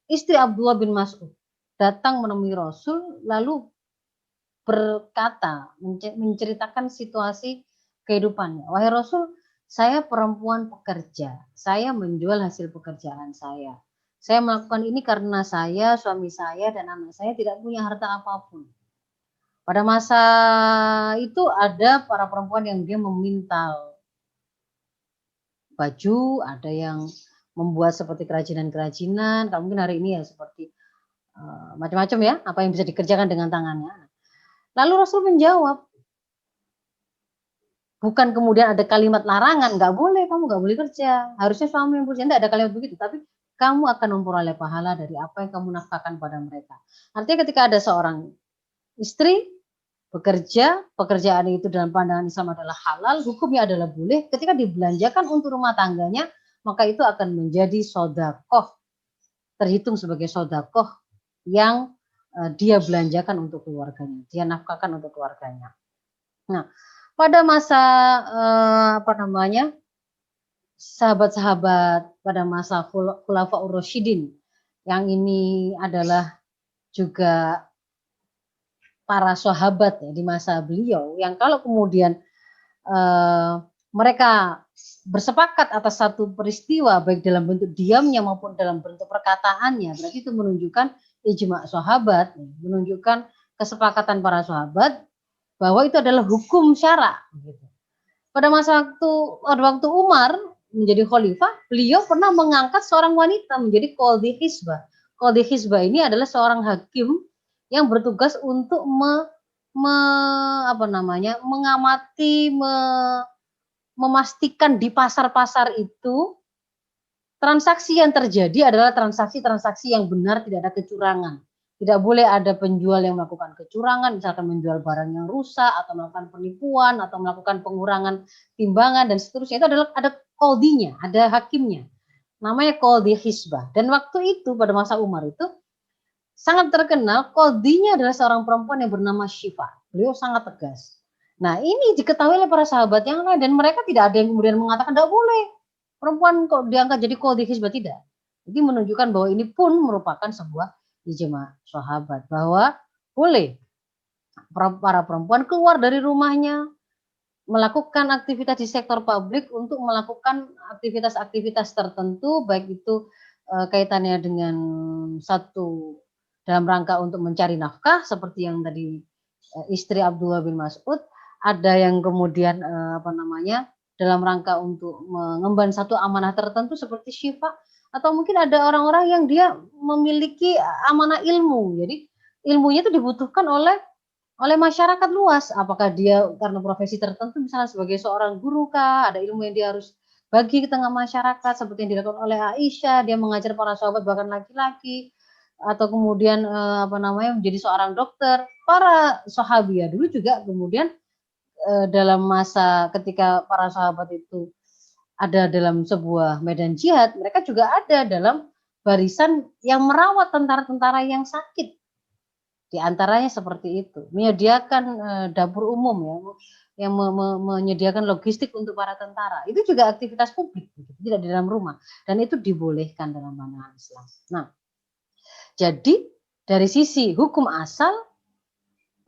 istri Abdullah bin Mas'ud datang menemui Rasul lalu berkata, menceritakan situasi kehidupannya. Wahai Rasul, saya perempuan pekerja, saya menjual hasil pekerjaan saya. Saya melakukan ini karena saya, suami saya, dan anak saya tidak punya harta apapun. Pada masa itu ada para perempuan yang dia memintal baju, ada yang membuat seperti kerajinan-kerajinan, kalau mungkin hari ini ya seperti macam-macam ya, apa yang bisa dikerjakan dengan tangannya. Lalu Rasul menjawab, bukan kemudian ada kalimat larangan, nggak boleh, kamu nggak boleh kerja, harusnya suami yang bekerja, tidak ada kalimat begitu, tapi kamu akan memperoleh pahala dari apa yang kamu nafkahkan pada mereka. Artinya ketika ada seorang istri bekerja, pekerjaan itu dalam pandangan Islam adalah halal, hukumnya adalah boleh, ketika dibelanjakan untuk rumah tangganya, maka itu akan menjadi sodakoh, terhitung sebagai sodakoh yang dia belanjakan untuk keluarganya, dia nafkahkan untuk keluarganya. Nah, pada masa sahabat-sahabat pada masa Khulafaur Rasyidin, yang ini adalah juga para sahabat ya, di masa beliau, yang kalau kemudian mereka bersepakat atas satu peristiwa baik dalam bentuk diamnya maupun dalam bentuk perkataannya, berarti itu menunjukkan ijma sahabat, menunjukkan kesepakatan para sahabat bahwa itu adalah hukum syara. Pada waktu Umar menjadi khalifah, beliau pernah mengangkat seorang wanita menjadi qadhi hizbah. Qadhi hizbah ini adalah seorang hakim yang bertugas untuk mengamati, memastikan di pasar-pasar itu transaksi yang terjadi adalah transaksi-transaksi yang benar, tidak ada kecurangan. Tidak boleh ada penjual yang melakukan kecurangan, misalkan menjual barang yang rusak atau melakukan penipuan atau melakukan pengurangan timbangan dan seterusnya. Itu adalah ada qadhinya, ada hakimnya. Namanya qadhi hizbah. Dan waktu itu pada masa Umar itu sangat terkenal, qadhinya adalah seorang perempuan yang bernama Syifa. Beliau sangat tegas. Nah, ini diketahui oleh para sahabat yang lain dan mereka tidak ada yang kemudian mengatakan tidak boleh perempuan kok diangkat jadi qadhi hizbah, tidak. Jadi menunjukkan bahwa ini pun merupakan sebuah ijma sahabat bahwa boleh para perempuan keluar dari rumahnya melakukan aktivitas di sektor publik untuk melakukan aktivitas-aktivitas tertentu, baik itu kaitannya dengan satu dalam rangka untuk mencari nafkah seperti yang tadi istri Abdullah bin Mas'ud, ada yang kemudian dalam rangka untuk mengemban satu amanah tertentu seperti Syifa, atau mungkin ada orang-orang yang dia memiliki amanah ilmu. Jadi ilmunya itu dibutuhkan oleh masyarakat luas. Apakah dia karena profesi tertentu, misalnya sebagai seorang guru kah, ada ilmu yang dia harus bagi ke tengah masyarakat seperti yang dilakukan oleh Aisyah, dia mengajar para sahabat bahkan laki-laki, atau kemudian menjadi seorang dokter. Para sahabiah dulu juga kemudian dalam masa ketika para sahabat itu ada dalam sebuah medan jihad, mereka juga ada dalam barisan yang merawat tentara-tentara yang sakit. Di antaranya seperti itu, menyediakan dapur umum ya, yang menyediakan logistik untuk para tentara. Itu juga aktivitas publik, tidak di dalam rumah, dan itu dibolehkan dalam pandangan Islam. Nah, jadi dari sisi hukum asal,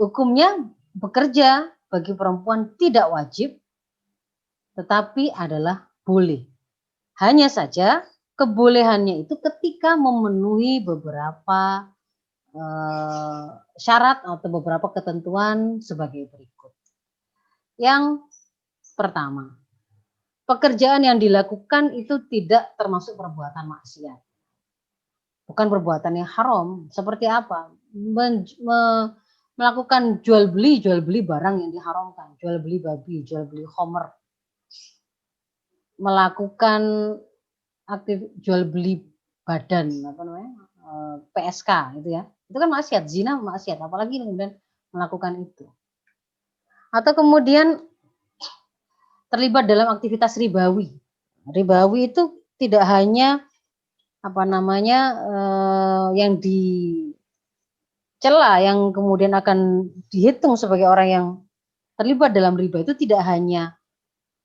hukumnya bekerja bagi perempuan tidak wajib, tetapi adalah boleh. Hanya saja kebolehannya itu ketika memenuhi beberapa syarat atau beberapa ketentuan sebagai berikut. Yang pertama, pekerjaan yang dilakukan itu tidak termasuk perbuatan maksiat. Bukan perbuatan yang haram. Seperti apa? Melakukan jual beli barang yang diharamkan, jual beli babi, jual beli khamr. melakukan aktif jual beli badan, apa namanya, PSK gitu ya. Itu kan maksiat, zina maksiat, apalagi kemudian melakukan itu. Atau kemudian terlibat dalam aktivitas ribawi. Ribawi itu tidak hanya apa namanya yang dicela, yang kemudian akan dihitung sebagai orang yang terlibat dalam riba itu tidak hanya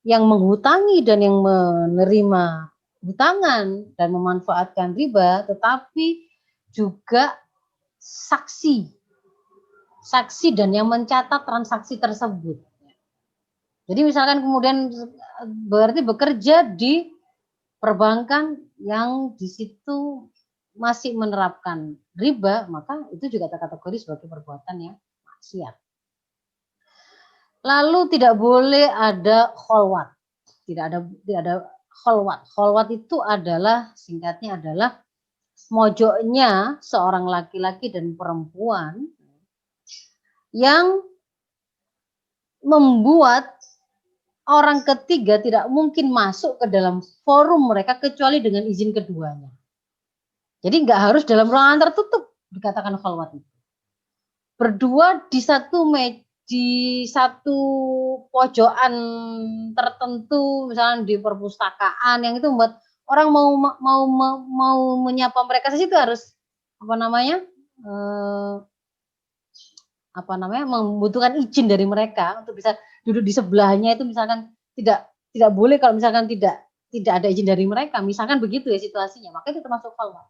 yang menghutangi dan yang menerima hutangan dan memanfaatkan riba, tetapi juga saksi dan yang mencatat transaksi tersebut. Jadi misalkan kemudian berarti bekerja di perbankan yang di situ masih menerapkan riba, maka itu juga terkategori sebagai perbuatan yang maksiat. Lalu tidak boleh ada kholwat. Tidak ada kholwat. Kholwat itu adalah, singkatnya adalah mojoknya seorang laki-laki dan perempuan yang membuat orang ketiga tidak mungkin masuk ke dalam forum mereka kecuali dengan izin keduanya. Jadi nggak harus dalam ruangan tertutup dikatakan khalwat itu. Berdua di satu pojokan tertentu, misalnya di perpustakaan, yang itu membuat orang mau menyapa mereka saja itu harus membutuhkan izin dari mereka untuk bisa duduk di sebelahnya. Itu misalkan tidak boleh kalau misalkan tidak ada izin dari mereka, misalkan begitu ya situasinya, maka itu termasuk khalwat.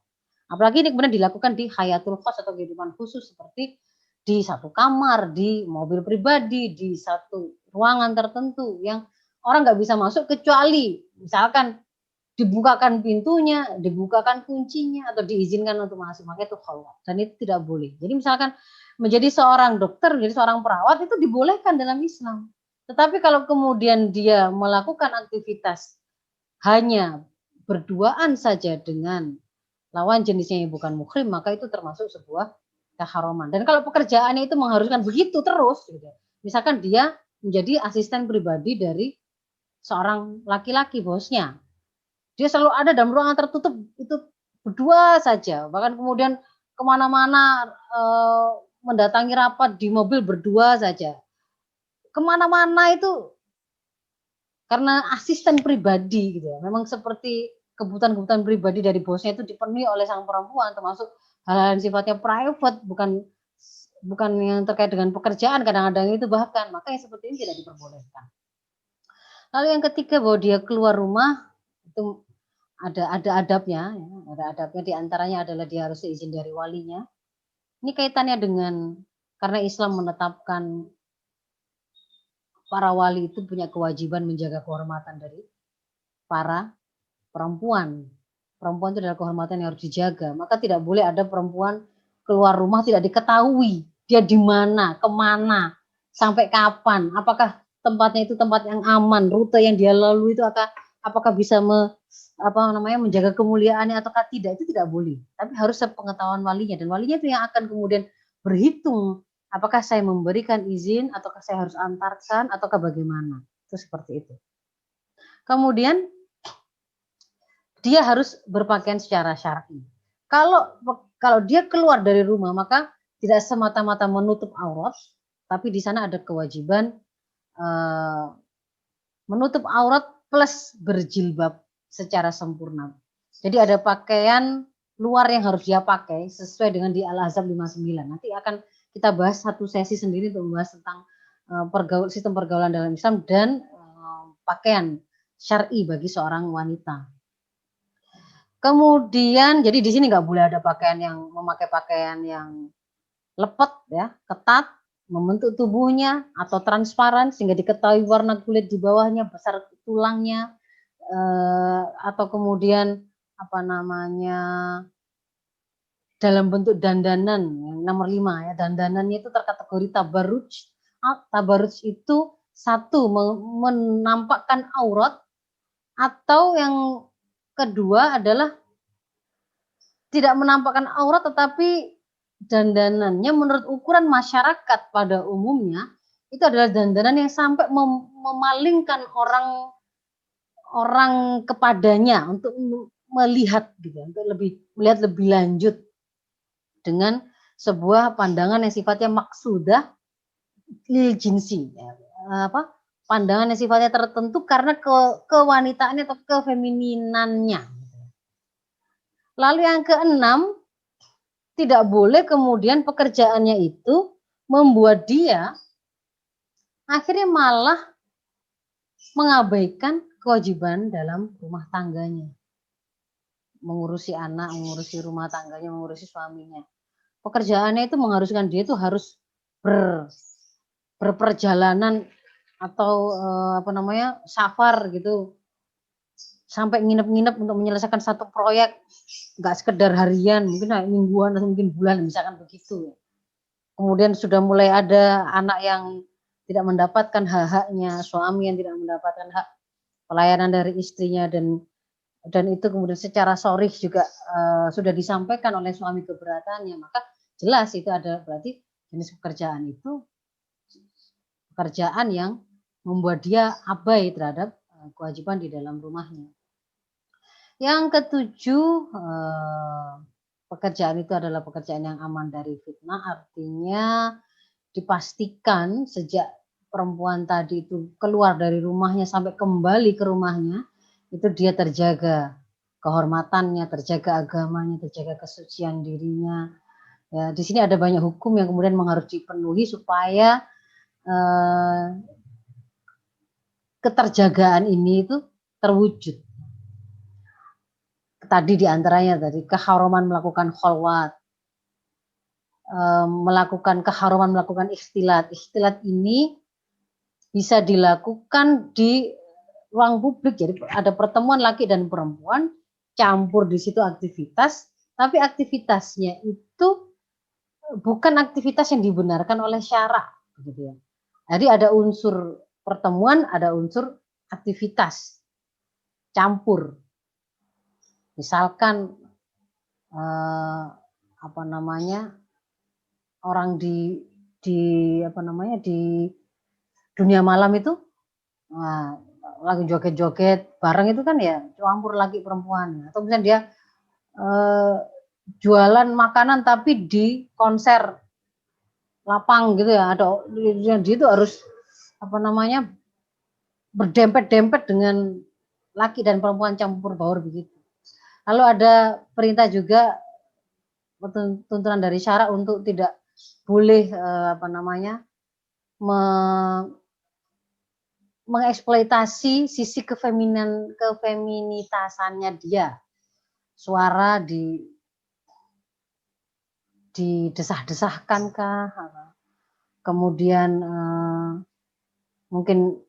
Apalagi ini kemudian dilakukan di hayatul khos atau kehidupan khusus, seperti di satu kamar, di mobil pribadi, di satu ruangan tertentu yang orang nggak bisa masuk kecuali misalkan dibukakan pintunya, dibukakan kuncinya, atau diizinkan untuk masuk, maka itu khalwat dan itu tidak boleh. Jadi misalkan menjadi seorang dokter, menjadi seorang perawat itu dibolehkan dalam Islam. Tetapi kalau kemudian dia melakukan aktivitas hanya berduaan saja dengan lawan jenisnya yang bukan muhrim, maka itu termasuk sebuah keharaman. Dan kalau pekerjaannya itu mengharuskan begitu terus, gitu, misalkan dia menjadi asisten pribadi dari seorang laki-laki bosnya, dia selalu ada dalam ruangan tertutup itu berdua saja, bahkan kemudian kemana-mana mendatangi rapat di mobil berdua saja, kemana-mana itu karena asisten pribadi gitu ya. Memang seperti kebutuhan pribadi dari bosnya itu dipenuhi oleh sang perempuan, termasuk hal-hal yang sifatnya private, bukan yang terkait dengan pekerjaan kadang-kadang itu bahkan, maka yang seperti ini tidak diperbolehkan. Lalu yang ketiga, bahwa dia keluar rumah itu ada adabnya, ya. Ada adabnya, diantaranya adalah dia harus izin dari walinya. Ini kaitannya dengan karena Islam menetapkan para wali itu punya kewajiban menjaga kehormatan dari para perempuan. Perempuan itu adalah kehormatan yang harus dijaga. Maka tidak boleh ada perempuan keluar rumah tidak diketahui dia di mana, kemana, sampai kapan, apakah tempatnya itu tempat yang aman, rute yang dia lalui itu apakah bisa menjaga kemuliaannya ataukah tidak, itu tidak boleh. Tapi harus sepengetahuan walinya, dan walinya itu yang akan kemudian berhitung apakah saya memberikan izin ataukah saya harus antarkan ataukah bagaimana. Itu seperti itu. Kemudian dia harus berpakaian secara syar'i. Kalau dia keluar dari rumah, maka tidak semata-mata menutup aurat, tapi di sana ada kewajiban menutup aurat plus berjilbab secara sempurna. Jadi ada pakaian luar yang harus dia pakai sesuai dengan di Al-Ahzab 59. Nanti akan kita bahas satu sesi sendiri untuk membahas tentang sistem pergaulan dalam Islam dan pakaian syar'i bagi seorang wanita. Kemudian, jadi di sini nggak boleh ada memakai pakaian yang lepet, ya, ketat, membentuk tubuhnya atau transparan sehingga diketahui warna kulit di bawahnya, besar tulangnya, atau kemudian dalam bentuk dandanan yang nomor 5 ya, dandanannya itu terkategori tabarruj. Tabarruj itu satu menampakkan aurat, atau yang kedua adalah tidak menampakkan aurat tetapi dandanannya menurut ukuran masyarakat pada umumnya itu adalah dandanan yang sampai memalingkan orang kepadanya untuk melihat gitu, untuk melihat lebih lanjut dengan sebuah pandangan yang sifatnya maksudah lil jinsi, ya. Pandangan yang sifatnya tertentu karena kewanitaannya atau kefemininannya. Lalu yang keenam, tidak boleh kemudian pekerjaannya itu membuat dia akhirnya malah mengabaikan kewajiban dalam rumah tangganya. Mengurusi anak, mengurusi rumah tangganya, mengurusi suaminya. Pekerjaannya itu mengharuskan dia itu harus berperjalanan atau safar gitu. Sampai nginep-nginep untuk menyelesaikan satu proyek, nggak sekedar harian, mungkin mingguan atau mungkin bulan, misalkan begitu. Kemudian sudah mulai ada anak yang tidak mendapatkan hak-haknya, suami yang tidak mendapatkan hak pelayanan dari istrinya, dan itu kemudian secara sorih juga sudah disampaikan oleh suami keberatannya, maka jelas itu ada berarti jenis pekerjaan itu pekerjaan yang membuat dia abai terhadap kewajiban di dalam rumahnya. Yang ketujuh, pekerjaan itu adalah pekerjaan yang aman dari fitnah, artinya dipastikan sejak perempuan tadi itu keluar dari rumahnya sampai kembali ke rumahnya, itu dia terjaga kehormatannya, terjaga agamanya, terjaga kesucian dirinya. Ya, di sini ada banyak hukum yang kemudian harus dipenuhi supaya keterjagaan ini itu terwujud. Tadi diantaranya tadi keharuman melakukan kholwat, melakukan keharuman melakukan ikhtilat. Ikhtilat ini bisa dilakukan di ruang publik, jadi ada pertemuan laki dan perempuan, campur di situ aktivitas, tapi aktivitasnya itu bukan aktivitas yang dibenarkan oleh syara, gitu ya. Jadi ada unsur pertemuan, ada unsur aktivitas campur. Misalkan orang di dunia malam itu lagi joget-joget bareng itu kan ya campur laki perempuan, atau misalnya dia jualan makanan tapi di konser lapang gitu ya, ada dia itu harus berdempet-dempet dengan laki dan perempuan campur baur begitu. Lalu ada perintah juga tuntunan dari syara untuk tidak boleh mengeksploitasi sisi kefeminitasannya dia. Suara didesah-desahkan kah? Kemudian mungkin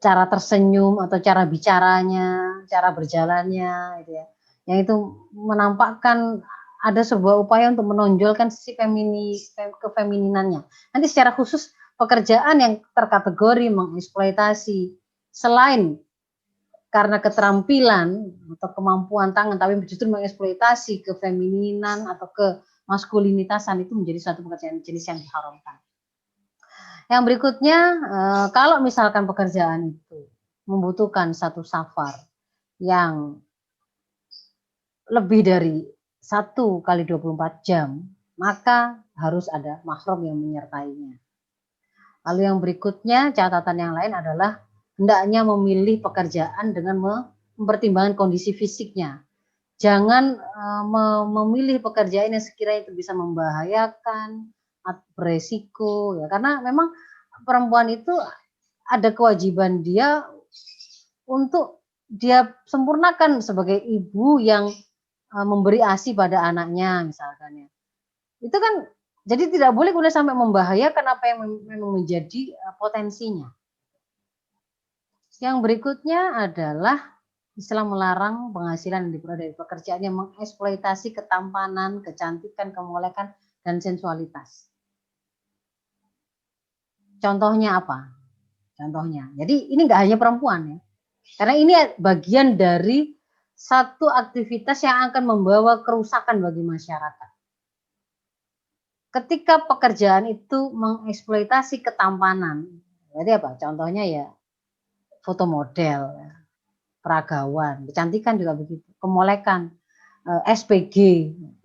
cara tersenyum atau cara bicaranya, cara berjalannya gitu ya. Yang itu menampakkan ada sebuah upaya untuk menonjolkan sisi kefemininannya. Nanti secara khusus pekerjaan yang terkategori mengeksploitasi selain karena keterampilan atau kemampuan tangan, tapi justru mengeksploitasi kefemininan atau kemaskulinitasan, itu menjadi suatu pekerjaan jenis yang diharamkan. Yang berikutnya, kalau misalkan pekerjaan itu membutuhkan satu safar yang lebih dari 1 kali 24 jam, maka harus ada mahram yang menyertainya. Lalu yang berikutnya, catatan yang lain adalah hendaknya memilih pekerjaan dengan mempertimbangkan kondisi fisiknya. Jangan memilih pekerjaan yang sekiranya itu bisa membahayakan, beresiko, ya, karena memang perempuan itu ada kewajiban dia untuk dia sempurnakan sebagai ibu yang memberi ASI pada anaknya misalkan ya. Itu kan jadi tidak boleh kemudian sampai membahayakan apa yang memang menjadi potensinya. Yang berikutnya adalah Islam melarang penghasilan yang diperoleh dari pekerjaan yang mengeksploitasi ketampanan, kecantikan, kemolekan, dan sensualitas. Contohnya apa? Contohnya, jadi ini nggak hanya perempuan ya, karena ini bagian dari satu aktivitas yang akan membawa kerusakan bagi masyarakat. Ketika pekerjaan itu mengeksploitasi ketampanan, jadi apa? Contohnya ya foto model, peragawan, kecantikan juga begitu, kemolekan, SPG,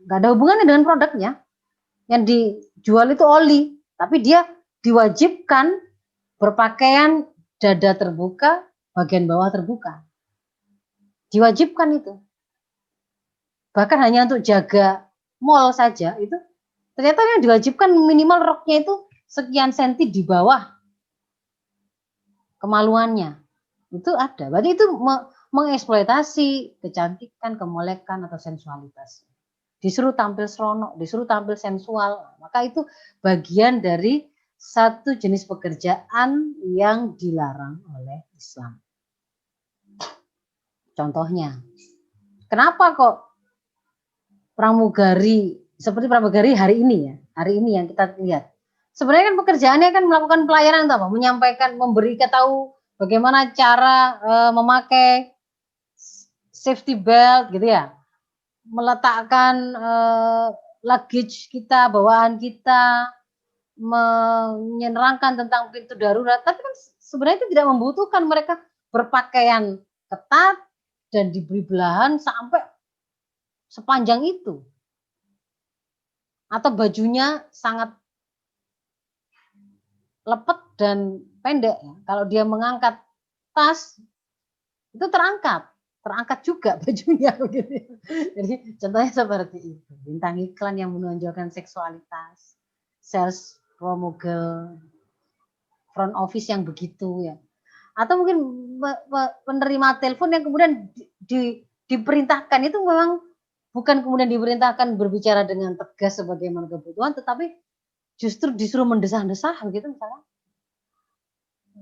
nggak ada hubungannya dengan produknya. Yang dijual itu oli, tapi dia diwajibkan berpakaian dada terbuka, bagian bawah terbuka. Diwajibkan itu. Bahkan hanya untuk jaga mall saja itu ternyata yang diwajibkan minimal roknya itu sekian senti di bawah kemaluannya. Itu ada. Berarti itu mengeksploitasi kecantikan, kemolekan atau sensualitas. Disuruh tampil seronok, disuruh tampil sensual. Maka itu bagian dari satu jenis pekerjaan yang dilarang oleh Islam. Contohnya, kenapa kok pramugari seperti pramugari hari ini ya, hari ini yang kita lihat. Sebenarnya kan pekerjaannya kan melakukan pelayanan atau apa? Menyampaikan, memberi tahu bagaimana cara memakai safety belt gitu ya, meletakkan luggage kita, bawaan kita, menerangkan tentang pintu darurat. Tapi kan sebenarnya itu tidak membutuhkan mereka berpakaian ketat dan diberi belahan sampai sepanjang itu. Atau bajunya sangat lepet dan pendek ya. Kalau dia mengangkat tas itu terangkat juga bajunya begitu. Jadi contohnya seperti itu. Bintang iklan yang menonjolkan seksualitas, sales promogel, front office yang begitu ya. Atau mungkin penerima telepon yang kemudian diperintahkan itu memang bukan kemudian diperintahkan berbicara dengan tegas sebagaimana kebutuhan, tetapi justru disuruh mendesah-desah begitu misalnya.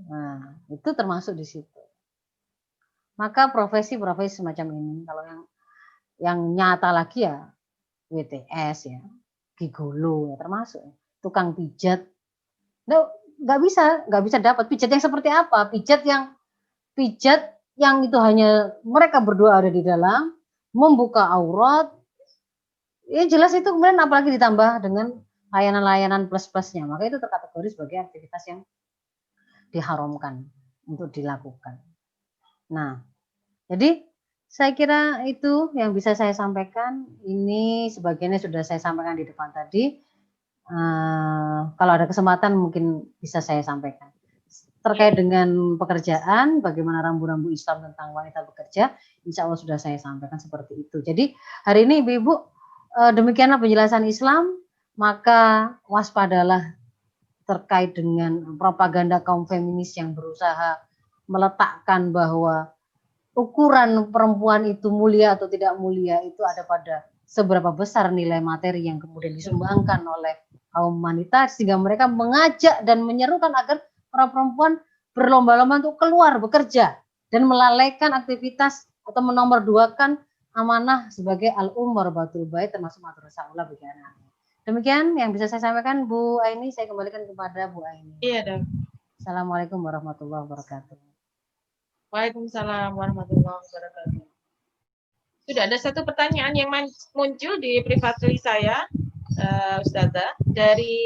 Nah, itu termasuk di situ. Maka profesi-profesi semacam ini, kalau yang nyata lagi ya WTS ya, gigolo ya termasuk, tukang pijat. Nah, nggak bisa dapat pijat yang seperti apa? Pijat yang itu hanya mereka berdua ada di dalam, membuka aurat. Ya jelas itu kemudian apalagi ditambah dengan layanan-layanan plus-plusnya, maka itu terkategori sebagai aktivitas yang diharamkan untuk dilakukan. Nah, jadi saya kira itu yang bisa saya sampaikan. Ini sebagiannya sudah saya sampaikan di depan tadi. Kalau ada kesempatan mungkin bisa saya sampaikan. Terkait dengan pekerjaan, bagaimana rambu-rambu Islam tentang wanita bekerja, insya Allah sudah saya sampaikan seperti itu. Jadi hari ini Ibu-Ibu, demikianlah penjelasan Islam, maka waspadalah terkait dengan propaganda kaum feminis yang berusaha meletakkan bahwa ukuran perempuan itu mulia atau tidak mulia itu ada pada seberapa besar nilai materi yang kemudian disumbangkan oleh kaum wanita, sehingga mereka mengajak dan menyerukan agar para perempuan berlomba-lomba untuk keluar bekerja dan melalaikan aktivitas atau menomorduakan amanah sebagai al-umaratul bait termasuk madrasah aula bagi anak. Demikian yang bisa saya sampaikan, Bu Aini. Saya kembalikan kepada Bu Aini. Iya, Dok. Assalamualaikum warahmatullahi wabarakatuh. Waalaikumsalam warahmatullahi wabarakatuh. Sudah ada satu pertanyaan yang muncul di privatly saya, Ustazah, dari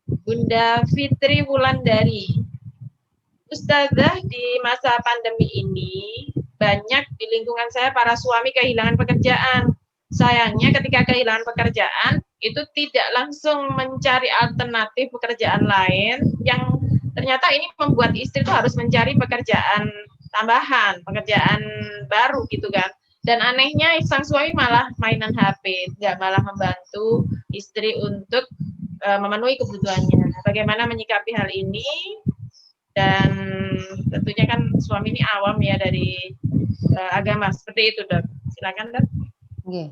Bunda Fitri Wulandari. Ustazah, di masa pandemi ini banyak di lingkungan saya para suami kehilangan pekerjaan. Sayangnya ketika kehilangan pekerjaan itu tidak langsung mencari alternatif pekerjaan lain yang ternyata ini membuat istri itu harus mencari pekerjaan tambahan, pekerjaan baru gitu kan. Dan anehnya sang suami malah mainan HP, nggak malah membantu istri untuk memenuhi kebutuhannya. Bagaimana menyikapi hal ini? Dan tentunya kan suami ini awam ya dari agama, seperti itu, Dok. Silakan, Dok. Oke.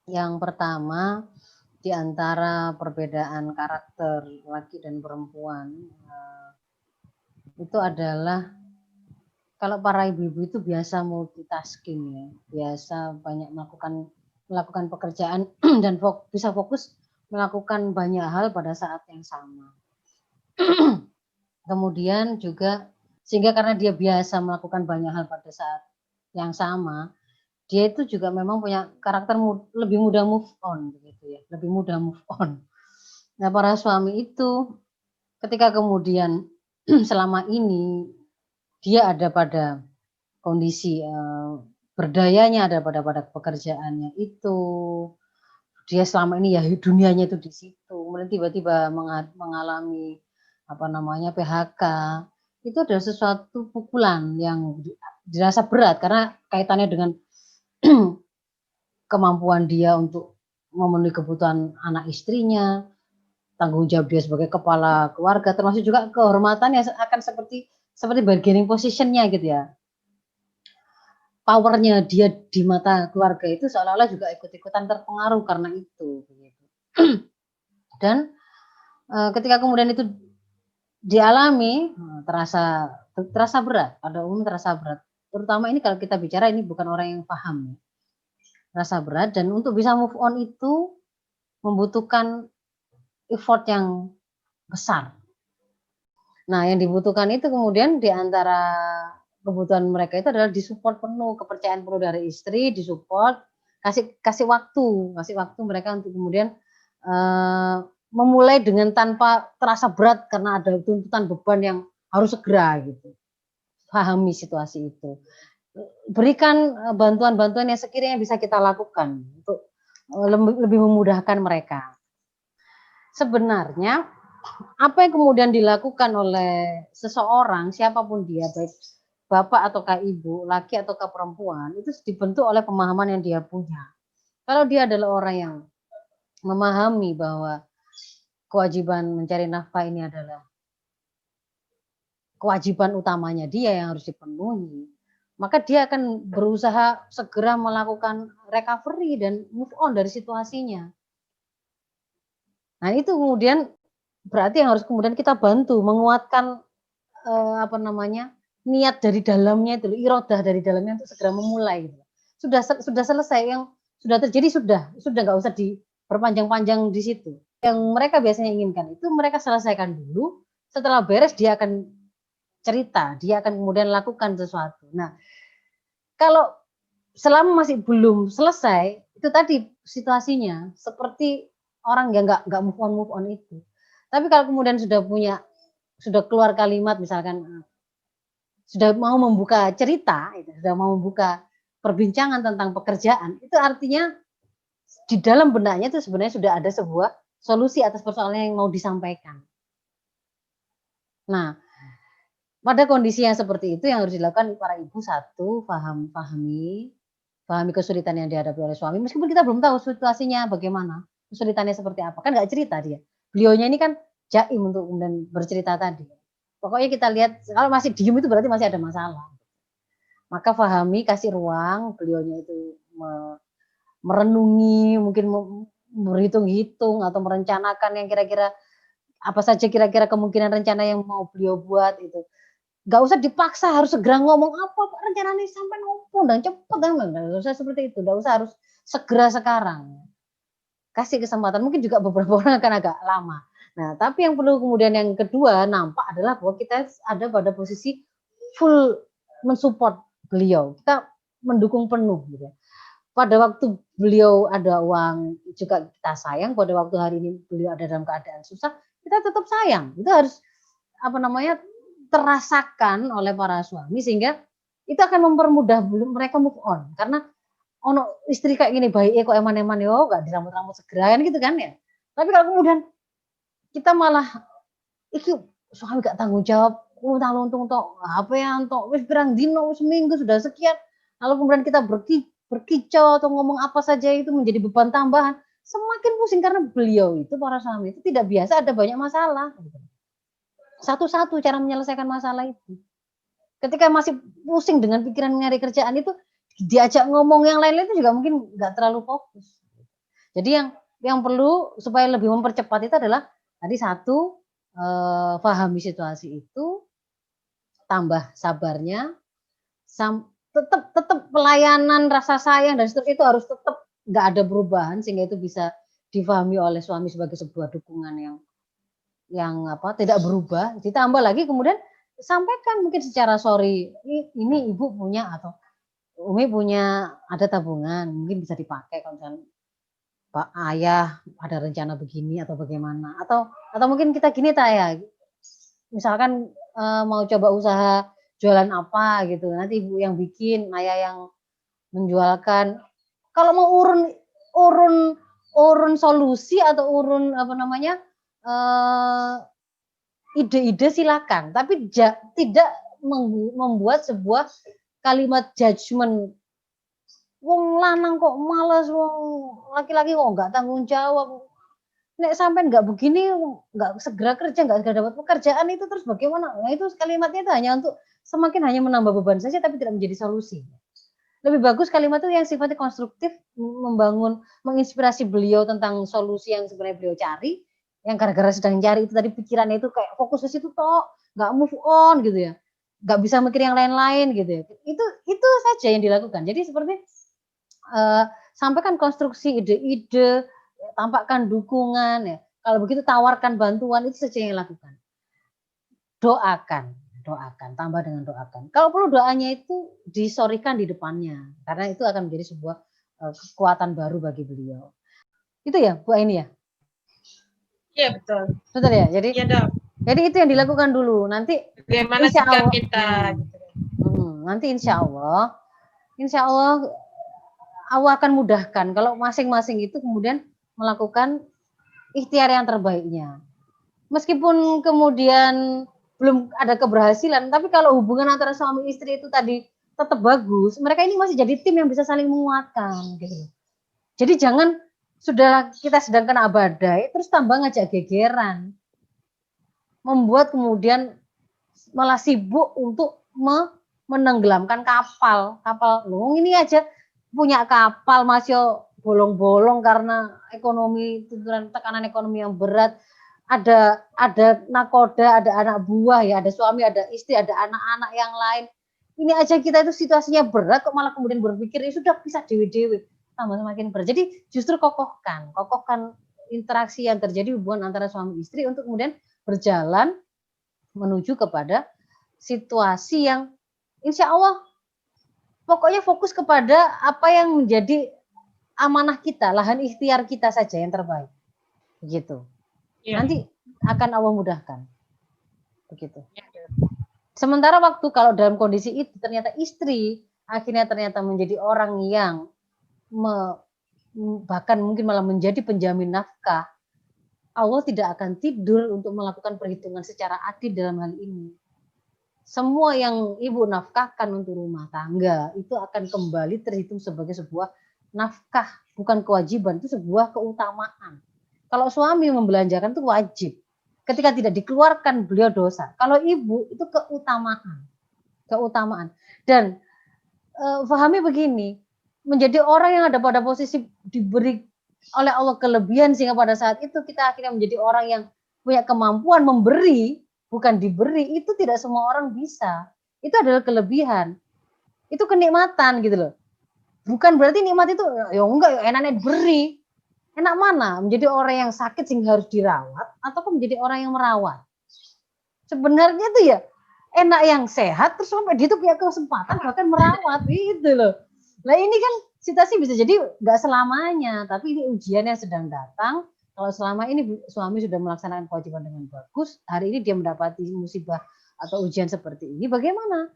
Yang pertama, di antara perbedaan karakter laki dan perempuan itu adalah kalau para ibu-ibu itu biasa multitasking ya, biasa banyak melakukan pekerjaan dan bisa fokus melakukan banyak hal pada saat yang sama. Kemudian juga sehingga karena dia biasa melakukan banyak hal pada saat yang sama, dia itu juga memang punya karakter lebih mudah move on begitu ya, lebih mudah move on. Nah, para suami itu ketika kemudian selama ini dia ada pada kondisi berdayanya ada pada pekerjaannya itu, dia selama ini ya dunianya itu di situ, kemudian tiba-tiba mengalami apa namanya PHK, itu adalah sesuatu pukulan yang dirasa berat karena kaitannya dengan kemampuan dia untuk memenuhi kebutuhan anak istrinya, tanggung jawab dia sebagai kepala keluarga, termasuk juga kehormatan yang akan seperti bargaining position-nya gitu ya. Power-nya dia di mata keluarga itu seolah-olah juga ikut-ikutan terpengaruh karena itu. Dan ketika kemudian itu dialami, terasa berat, pada umumnya terasa berat. Terutama ini kalau kita bicara ini bukan orang yang paham, terasa berat, dan untuk bisa move on itu membutuhkan effort yang besar. Nah, yang dibutuhkan itu kemudian di antara kebutuhan mereka itu adalah disupport penuh, kepercayaan penuh dari istri, disupport, kasih waktu mereka untuk kemudian memulai dengan tanpa terasa berat karena ada tuntutan beban yang harus segera gitu. Pahami situasi itu. Berikan bantuan-bantuan yang sekiranya bisa kita lakukan untuk lebih memudahkan mereka. Sebenarnya apa yang kemudian dilakukan oleh seseorang, siapapun dia, baik bapak ataukah ibu, laki ataukah perempuan, itu dibentuk oleh pemahaman yang dia punya. Kalau dia adalah orang yang memahami bahwa kewajiban mencari nafkah ini adalah kewajiban utamanya dia yang harus dipenuhi, maka dia akan berusaha segera melakukan recovery dan move on dari situasinya. Nah, itu kemudian berarti yang harus kemudian kita bantu menguatkan niat dari dalamnya itu, irodah dari dalamnya untuk segera memulai. Sudah selesai yang sudah terjadi, sudah nggak usah diperpanjang-panjang di situ. Yang mereka biasanya inginkan itu mereka selesaikan dulu. Setelah beres dia akan cerita, dia akan kemudian lakukan sesuatu. Nah, kalau selama masih belum selesai, itu tadi situasinya seperti orang yang nggak move on itu. Tapi kalau kemudian sudah keluar kalimat misalkan sudah mau membuka cerita, sudah mau membuka perbincangan tentang pekerjaan, itu artinya di dalam benaknya itu sebenarnya sudah ada sebuah solusi atas persoalan yang mau disampaikan. Nah, pada kondisi yang seperti itu yang harus dilakukan para ibu, satu, pahami kesulitan yang dihadapi oleh suami, meskipun kita belum tahu situasinya bagaimana, kesulitannya seperti apa, kan nggak cerita dia. Beliaunya ini kan jaim untuk kemudian bercerita tadi. Pokoknya kita lihat, kalau masih diem itu berarti masih ada masalah. Maka pahami, kasih ruang, beliaunya itu merenungi, mungkin berhitung-hitung atau merencanakan yang kira-kira apa saja kira-kira kemungkinan rencana yang mau beliau buat itu. Gak usah dipaksa harus segera ngomong apa rencananya sampai ngopo dan cepet kan, gak usah seperti itu, gak usah harus segera sekarang. Kasih kesempatan, mungkin juga beberapa orang akan agak lama. Nah, tapi yang perlu kemudian yang kedua nampak adalah bahwa kita ada pada posisi full mensupport beliau, kita mendukung penuh gitu. Pada waktu beliau ada uang juga kita sayang, pada waktu hari ini beliau ada dalam keadaan susah, kita tetap sayang. Itu harus terasakan oleh para suami sehingga itu akan mempermudah mereka move on. Karena ono istri kayak gini baik kok eman-eman yo gak dirambut-rambut segera kan gitu kan ya. Tapi kalau kemudian kita malah iki suami gak tanggung jawab, untung apa ya untuk wis pirang dino seminggu sudah sekian. Lalu kemudian kita berkicau atau ngomong apa saja itu menjadi beban tambahan. Semakin pusing karena beliau itu para suami itu tidak biasa ada banyak masalah. Satu-satu cara menyelesaikan masalah itu. Ketika masih pusing dengan pikiran nyari kerjaan itu, diajak ngomong yang lain-lain itu juga mungkin nggak terlalu fokus. Jadi yang perlu supaya lebih mempercepat itu adalah tadi satu, pahami situasi itu, tambah sabarnya, tetap pelayanan, rasa sayang dan seterusnya itu harus tetap nggak ada perubahan sehingga itu bisa difahami oleh suami sebagai sebuah dukungan yang tidak berubah. Ditambah lagi kemudian sampaikan mungkin secara sorry, ini ibu punya atau Umi punya ada tabungan, mungkin bisa dipakai kalau misalnya Pak Ayah ada rencana begini atau bagaimana, atau mungkin kita gini ya, misalkan mau coba usaha jualan apa gitu. Nanti ibu yang bikin, ayah yang menjualkan. Kalau mau urun solusi atau urun apa namanya ide-ide silakan, tapi tidak membuat sebuah kalimat judgement. Wong lanang kok malas, wong laki-laki kok nggak tanggung jawab. Nek sampai nggak begini, nggak segera kerja, nggak segera dapat pekerjaan itu terus bagaimana? Nah itu kalimatnya itu hanya untuk semakin hanya menambah beban saja, tapi tidak menjadi solusi. Lebih bagus kalimat itu yang sifatnya konstruktif, membangun, menginspirasi beliau tentang solusi yang sebenarnya beliau cari, yang gara-gara sedang cari itu tadi pikirannya itu kayak fokus ke situ toh, nggak move on gitu ya, nggak bisa mikir yang lain-lain gitu ya. Itu saja yang dilakukan. Jadi seperti sampaikan konstruksi ide-ide, tampakkan dukungan ya. Kalau begitu tawarkan bantuan, itu saja yang lakukan. Doakan, tambah dengan doakan. Kalau perlu doanya itu disorikan di depannya, karena itu akan menjadi sebuah kekuatan baru bagi beliau. Itu ya, Bu Aini ya? Iya, betul. Betul ya? Jadi Iya, Dok. Jadi itu yang dilakukan dulu. Nanti Bagaimana insya sikap Allah, kita gitu. nanti insya Allah Allah akan mudahkan kalau masing-masing itu kemudian melakukan ikhtiar yang terbaiknya. Meskipun kemudian belum ada keberhasilan, tapi kalau hubungan antara suami istri itu tadi tetap bagus, mereka ini masih jadi tim yang bisa saling menguatkan gitu. Jadi jangan sudah kita sedang kena badai terus tambah ngajak gegeran. Membuat kemudian malah sibuk untuk menenggelamkan kapal. Loh, ini aja punya kapal masih bolong-bolong karena ekonomi, tekanan ekonomi yang berat. Ada nakoda, ada anak buah ya, ada suami, ada istri, ada anak-anak yang lain. Ini aja kita itu situasinya berat kok malah kemudian berpikir ya sudah bisa dewe-dewe, tambah semakin berat. Jadi justru kokohkan interaksi yang terjadi hubungan antara suami istri untuk kemudian berjalan menuju kepada situasi yang insya Allah pokoknya fokus kepada apa yang menjadi amanah kita, lahan ikhtiar kita saja yang terbaik. Begitu. Ya. Nanti akan Allah mudahkan. Begitu. Ya. Sementara waktu kalau dalam kondisi itu ternyata istri akhirnya ternyata menjadi orang yang bahkan mungkin malah menjadi penjamin nafkah, Allah tidak akan tidur untuk melakukan perhitungan secara adil dalam hal ini. Semua yang ibu nafkahkan untuk rumah tangga itu akan kembali terhitung sebagai sebuah nafkah, bukan kewajiban, itu sebuah keutamaan. Kalau suami membelanjakan itu wajib. Ketika tidak dikeluarkan beliau dosa. Kalau ibu itu keutamaan. Dan pahami begini, menjadi orang yang ada pada posisi diberi oleh Allah kelebihan sehingga pada saat itu kita akhirnya menjadi orang yang punya kemampuan memberi, bukan diberi, itu tidak semua orang bisa. Itu adalah kelebihan. Itu kenikmatan gitu loh. Bukan berarti nikmat itu ya enggak ya enaknya diberi. Enak mana? Menjadi orang yang sakit sehingga harus dirawat ataupun menjadi orang yang merawat. Sebenarnya tuh ya enak yang sehat terus sampai dia tuh punya kesempatan bahkan merawat gitu loh. Nah ini kan situasi bisa jadi nggak selamanya, tapi ini ujian yang sedang datang. Kalau selama ini suami sudah melaksanakan kewajiban dengan bagus, hari ini dia mendapati musibah atau ujian seperti ini, bagaimana?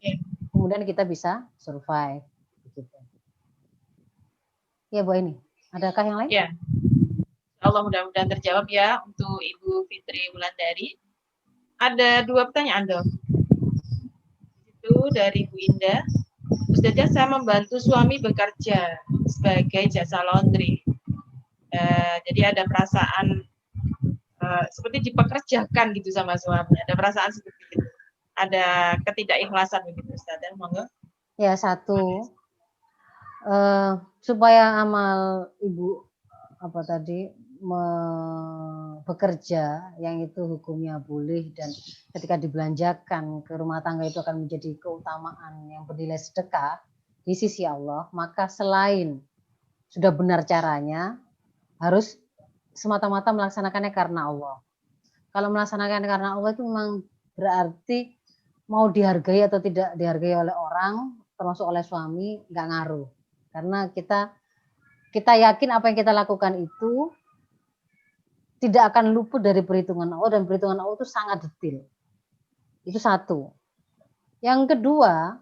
Kemudian kita bisa survive. Gitu. Ya Bu ini, adakah yang lain? Ya, Allah mudah-mudahan terjawab ya untuk Ibu Fitri Wulandari. Ada 2 pertanyaan dong. Itu dari Bu Indah. Ustazah, saya membantu suami bekerja sebagai jasa laundry. Jadi ada perasaan seperti dipekerjakan gitu sama suami. Ada perasaan seperti itu. Ada ketidakikhlasan begitu, Ustazah. Monggo. Ya, satu. Supaya amal ibu bekerja yang itu hukumnya boleh dan ketika dibelanjakan ke rumah tangga itu akan menjadi keutamaan yang bernilai sedekah di sisi Allah, maka selain sudah benar caranya harus semata-mata melaksanakannya karena Allah. Kalau melaksanakan karena Allah itu memang berarti mau dihargai atau tidak dihargai oleh orang termasuk oleh suami nggak ngaruh, karena kita yakin apa yang kita lakukan itu tidak akan luput dari perhitungan Allah dan perhitungan Allah itu sangat detail. Itu satu. Yang kedua,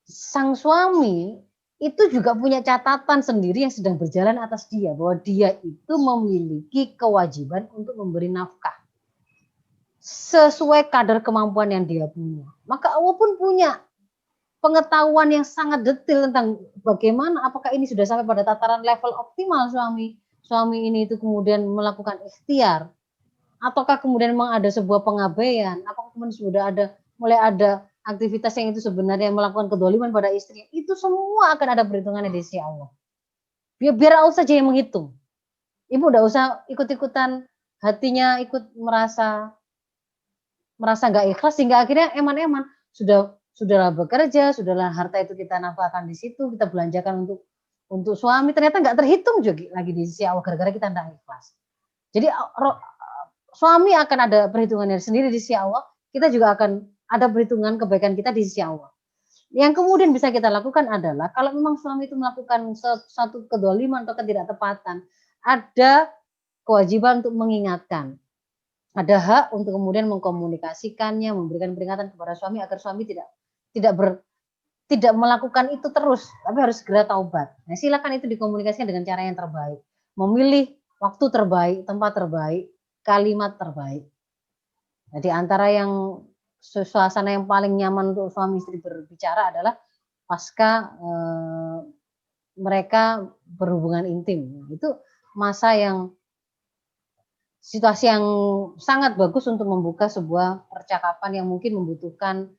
sang suami itu juga punya catatan sendiri yang sedang berjalan atas dia, bahwa dia itu memiliki kewajiban untuk memberi nafkah sesuai kadar kemampuan yang dia punya. Maka Allah pun punya pengetahuan yang sangat detail tentang bagaimana, apakah ini sudah sampai pada tataran level optimal suami ini itu kemudian melakukan ikhtiar, ataukah kemudian memang ada sebuah pengabaian, apakah kemudian sudah mulai ada aktivitas yang itu sebenarnya melakukan kedoliman pada istrinya. Itu semua akan ada perhitungannya di sisi Allah. Biar Allah saja yang menghitung. Ibu udah usah ikut-ikutan hatinya ikut merasa nggak ikhlas, sehingga akhirnya eman-eman sudahlah bekerja, sudahlah harta itu kita nafkahkan di situ, kita belanjakan untuk suami, ternyata nggak terhitung juga lagi di sisi Allah gara-gara kita nggak ikhlas. Jadi suami akan ada perhitungannya sendiri di sisi Allah, kita juga akan ada perhitungan kebaikan kita di sisi Allah. Yang kemudian bisa kita lakukan adalah kalau memang suami itu melakukan satu kedoliman atau ketidaktepatan, ada kewajiban untuk mengingatkan. Ada hak untuk kemudian mengkomunikasikannya, memberikan peringatan kepada suami agar suami tidak melakukan itu terus, tapi harus segera taubat. Nah, silakan itu dikomunikasikan dengan cara yang terbaik. Memilih waktu terbaik, tempat terbaik, kalimat terbaik. Jadi antara yang suasana yang paling nyaman untuk suami istri berbicara adalah pasca mereka berhubungan intim. Itu masa yang situasi yang sangat bagus untuk membuka sebuah percakapan yang mungkin membutuhkan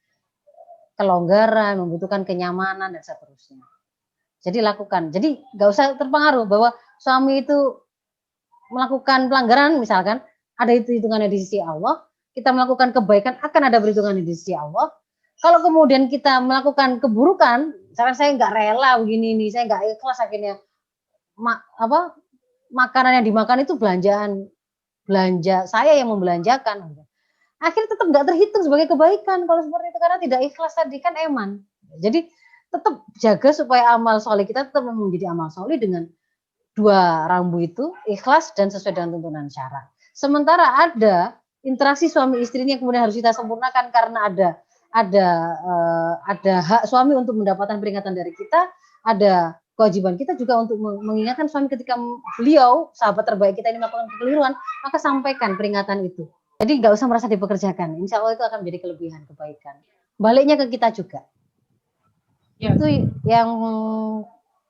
kelonggaran, membutuhkan kenyamanan dan seterusnya. Jadi lakukan. Jadi nggak usah terpengaruh bahwa suami itu melakukan pelanggaran, misalkan ada itu hitungannya di sisi Allah, kita melakukan kebaikan akan ada perhitungannya di sisi Allah. Kalau kemudian kita melakukan keburukan, misalkan saya nggak rela begini nih, saya nggak ikhlas akhirnya makanan yang dimakan itu belanja saya yang membelanjakan, akhirnya tetap nggak terhitung sebagai kebaikan kalau seperti itu, karena tidak ikhlas tadi kan eman. Jadi tetap jaga supaya amal soleh kita tetap menjadi amal soleh dengan dua rambu itu, ikhlas dan sesuai dengan tuntunan syara. Sementara ada interaksi suami istrinya yang kemudian harus kita sempurnakan karena ada hak suami untuk mendapatkan peringatan dari kita, ada kewajiban kita juga untuk mengingatkan suami ketika beliau, sahabat terbaik kita ini melakukan kekeliruan, maka sampaikan peringatan itu. Jadi nggak usah merasa dipekerjakan. Insya Allah itu akan menjadi kelebihan, kebaikan. Baliknya ke kita juga. Ya. Itu yang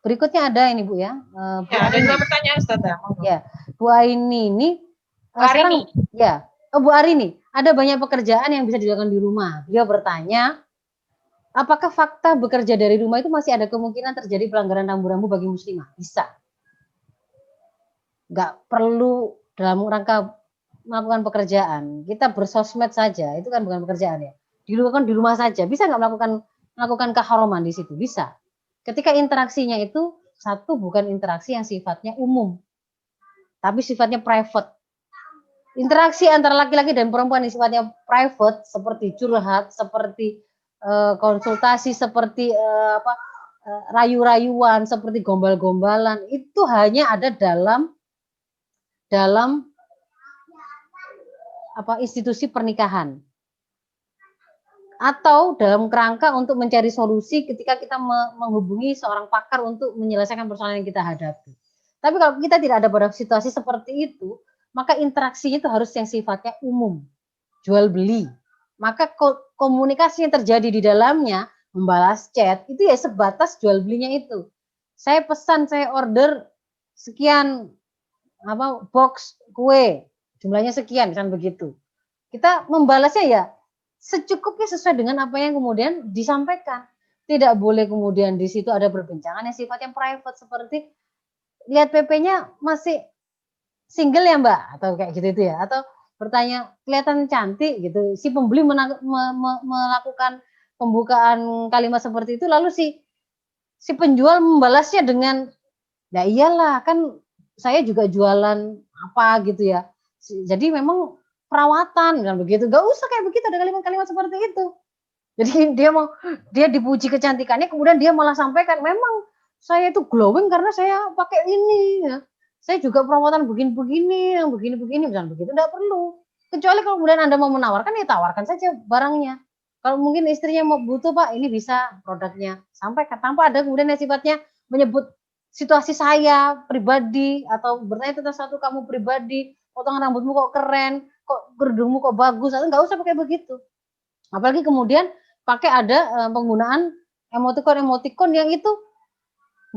berikutnya ada ini Bu ya. Ya, ada dua pertanyaan Ustazah. Ya, Bu Aini ini sekarang ya, Bu Arini, ada banyak pekerjaan yang bisa dilakukan di rumah. Dia bertanya, apakah fakta bekerja dari rumah itu masih ada kemungkinan terjadi pelanggaran rambu-rambu bagi muslimah? Bisa. Nggak perlu dalam rangka melakukan pekerjaan. Kita bersosmed saja, itu kan bukan pekerjaan ya. Dilakukan di rumah saja. Bisa nggak melakukan keharaman di situ? Bisa. Ketika interaksinya itu satu bukan interaksi yang sifatnya umum, tapi sifatnya private. Interaksi antara laki-laki dan perempuan yang sifatnya private, seperti curhat, seperti konsultasi, seperti rayu-rayuan, seperti gombal-gombalan, itu hanya ada dalam institusi pernikahan atau dalam kerangka untuk mencari solusi ketika kita menghubungi seorang pakar untuk menyelesaikan persoalan yang kita hadapi. Tapi kalau kita tidak ada pada situasi seperti itu, maka interaksinya itu harus yang sifatnya umum, jual beli. Maka komunikasi yang terjadi di dalamnya, membalas chat, itu ya sebatas jual belinya itu. Saya pesan, saya order sekian box kue, jumlahnya sekian, kan begitu. Kita membalasnya ya secukupnya sesuai dengan apa yang kemudian disampaikan. Tidak boleh kemudian di situ ada perbincangan yang sifatnya private, seperti lihat PP-nya masih single ya Mbak, atau kayak gitu itu ya, atau bertanya kelihatan cantik gitu. Si pembeli melakukan pembukaan kalimat seperti itu, lalu si penjual membalasnya dengan, ya iyalah kan saya juga jualan apa gitu ya. Jadi memang perawatan kan begitu. Gak usah kayak begitu, ada kalimat-kalimat seperti itu. Jadi dia dipuji kecantikannya, kemudian dia malah sampaikan, memang saya itu glowing karena saya pakai ini ya. Saya juga perawatan begini-begini, yang begini-begini, misalnya begitu. Enggak perlu. Kecuali kalau kemudian Anda mau menawarkan, ya tawarkan saja barangnya. Kalau mungkin istrinya mau butuh Pak, ini bisa produknya. Sampai tanpa ada kemudian yang sifatnya menyebut situasi saya pribadi atau bertanya tentang satu kamu pribadi, potongan rambutmu kok keren, kok kerudungmu kok bagus, atau nggak usah pakai begitu. Apalagi kemudian pakai ada penggunaan emotikon-emotikon yang itu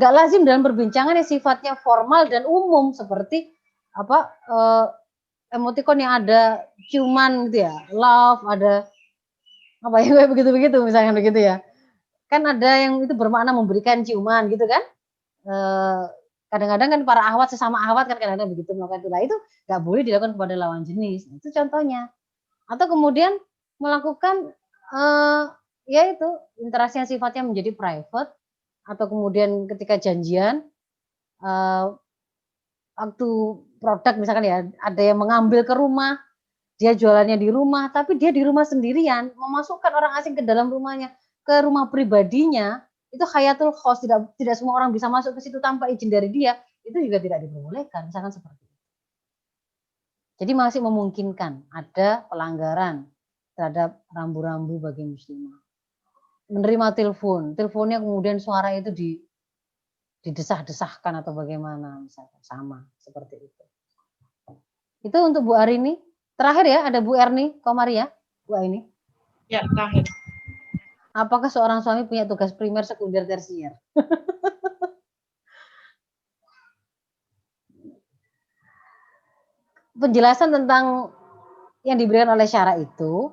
nggak lazim dalam perbincangan yang sifatnya formal dan umum seperti apa emotikon yang ada ciuman gitu ya, love, ada apa ya kayak begitu-begitu misalnya begitu ya. Kan ada yang itu bermakna memberikan ciuman gitu kan. Kadang-kadang kan para ahwat sesama ahwat kan kadang-kadang begitu melakukan itu. Nah, itu nggak boleh dilakukan kepada lawan jenis. Itu contohnya. Atau kemudian melakukan ya itu interaksi yang sifatnya menjadi private atau kemudian ketika janjian waktu produk misalkan ya ada yang mengambil ke rumah, dia jualannya di rumah, tapi dia di rumah sendirian, memasukkan orang asing ke dalam rumahnya, ke rumah pribadinya, itu hayatul khos, tidak semua orang bisa masuk ke situ tanpa izin dari dia, itu juga tidak diperbolehkan, misalkan seperti itu. Jadi masih memungkinkan ada pelanggaran terhadap rambu-rambu bagi muslimah. Menerima telepon, teleponnya kemudian suara itu didesah-desahkan atau bagaimana, misalkan sama seperti itu. Itu untuk Bu Arini. Terakhir ya, ada Bu Erni Komaria, Bu Aini. Ya, terakhir. Apakah seorang suami punya tugas primer, sekunder, tersier? Penjelasan tentang yang diberikan oleh syara itu,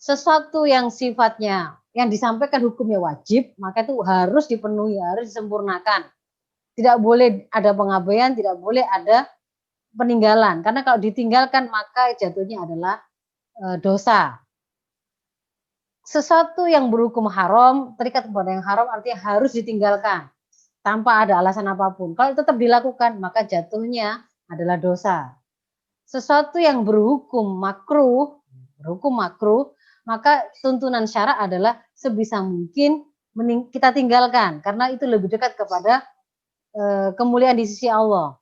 sesuatu yang sifatnya, yang disampaikan hukumnya wajib, maka itu harus dipenuhi, harus disempurnakan. Tidak boleh ada pengabaian, tidak boleh ada peninggalan. Karena kalau ditinggalkan, maka jatuhnya adalah dosa. Sesuatu yang berhukum haram, terikat kepada yang haram artinya harus ditinggalkan tanpa ada alasan apapun. Kalau tetap dilakukan, maka jatuhnya adalah dosa. Sesuatu yang berhukum makruh, maka tuntunan syara adalah sebisa mungkin kita tinggalkan karena itu lebih dekat kepada kemuliaan di sisi Allah.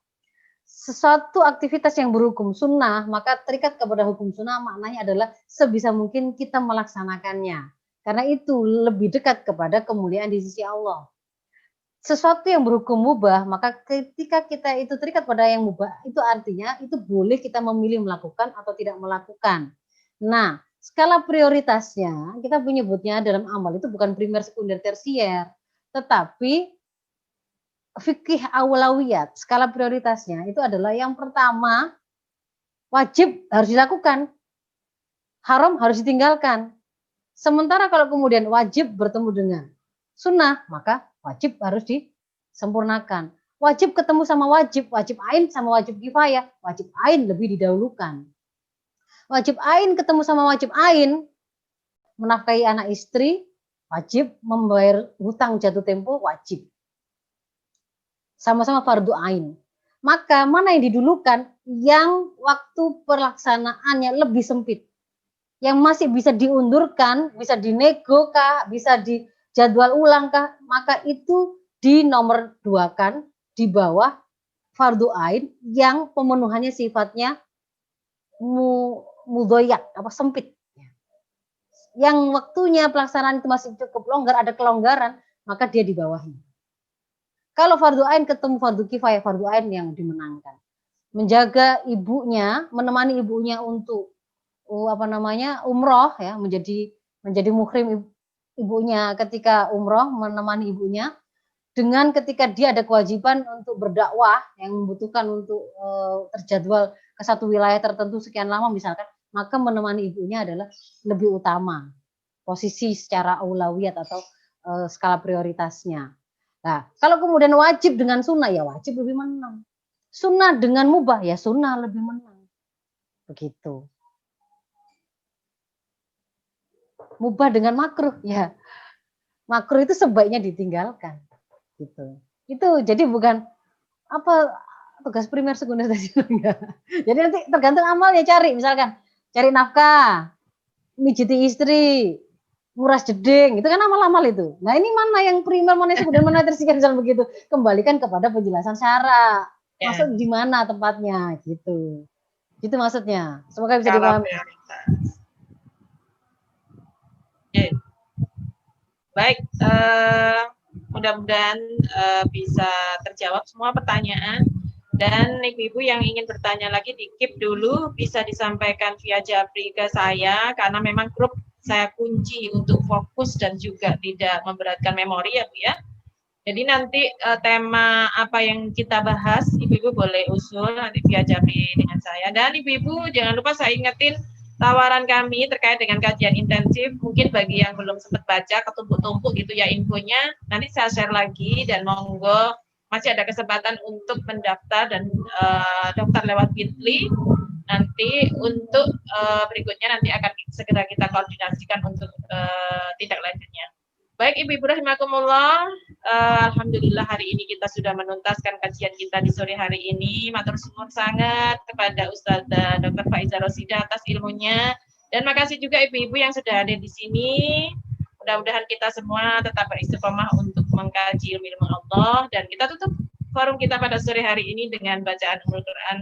Sesuatu aktivitas yang berhukum sunnah, maka terikat kepada hukum sunnah maknanya adalah sebisa mungkin kita melaksanakannya. Karena itu lebih dekat kepada kemuliaan di sisi Allah. Sesuatu yang berhukum mubah, maka ketika kita itu terikat pada yang mubah, itu artinya itu boleh kita memilih melakukan atau tidak melakukan. Nah, skala prioritasnya, kita menyebutnya dalam amal itu bukan primer, sekunder, tersier, tetapi fikih awlawiyat, skala prioritasnya itu adalah yang pertama wajib harus dilakukan, haram harus ditinggalkan. Sementara kalau kemudian wajib bertemu dengan sunnah, maka wajib harus disempurnakan. Wajib ketemu sama wajib ain sama wajib kifayah, wajib ain lebih didahulukan. Wajib ain ketemu sama wajib ain, menafkahi anak istri, wajib membayar hutang jatuh tempo, wajib. Sama-sama fardu ain. Maka mana yang didulukan? Yang waktu pelaksanaannya lebih sempit. Yang masih bisa diundurkan, bisa dinego kah, bisa dijadwal ulang kah, maka itu dinomor duakan di bawah fardu ain yang pemenuhannya sifatnya mudhoyak, apa sempit. Yang waktunya pelaksanaan itu masih cukup longgar, ada kelonggaran, maka dia di bawahnya. Kalau fardu ain ketemu fardu kifayah, fardu ain yang dimenangkan. Menjaga ibunya, menemani ibunya untuk umroh ya, menjadi muhrim ibunya ketika umroh, menemani ibunya dengan ketika dia ada kewajiban untuk berdakwah yang membutuhkan untuk terjadwal ke satu wilayah tertentu sekian lama misalkan, maka menemani ibunya adalah lebih utama posisi secara aulawiyat atau skala prioritasnya. Nah, kalau kemudian wajib dengan sunnah, ya wajib lebih menang. Sunnah dengan mubah, ya sunnah lebih menang. Begitu. Mubah dengan makruh, ya makruh itu sebaiknya ditinggalkan. Gitu. Itu jadi bukan apa tugas primer, sekunder, tersier enggak. Jadi nanti tergantung amalnya, cari misalkan cari nafkah, mijiti istri, nguras jeding, itu kan amal-amal itu. Nah, ini mana yang primer, mana yang sekunder, mana yang tersier, misalnya begitu. Kembalikan kepada penjelasan syara. Masuk di mana tempatnya, gitu. Itu maksudnya. Semoga bisa dipahami. Ya. Baik, mudah-mudahan bisa terjawab semua pertanyaan. Dan ibu-ibu yang ingin bertanya lagi di keep dulu, bisa disampaikan via Japri ke saya, karena memang grup saya kunci untuk fokus dan juga tidak memberatkan memori ya Bu ya. Jadi nanti tema apa yang kita bahas, ibu-ibu boleh usul nanti via Japri dengan saya. Dan ibu-ibu jangan lupa saya ingetin tawaran kami terkait dengan kajian intensif, mungkin bagi yang belum sempat baca ketumpuk-tumpuk gitu ya infonya, nanti saya share lagi dan monggo masih ada kesempatan untuk mendaftar dan daftar lewat Bitly. Nanti untuk berikutnya nanti akan segera kita koordinasikan untuk tindak lanjutnya. Baik Ibu-Ibu rahimakumullah, alhamdulillah hari ini kita sudah menuntaskan kajian kita di sore hari ini. Matur suwun sangat kepada Ustazah Dr. Faiza Rosida atas ilmunya, dan makasih juga ibu-ibu yang sudah hadir di sini. Mudah-mudahan kita semua tetap beristiqomah untuk mengkaji ilmu Allah, dan kita tutup forum kita pada sore hari ini dengan bacaan Al-Quran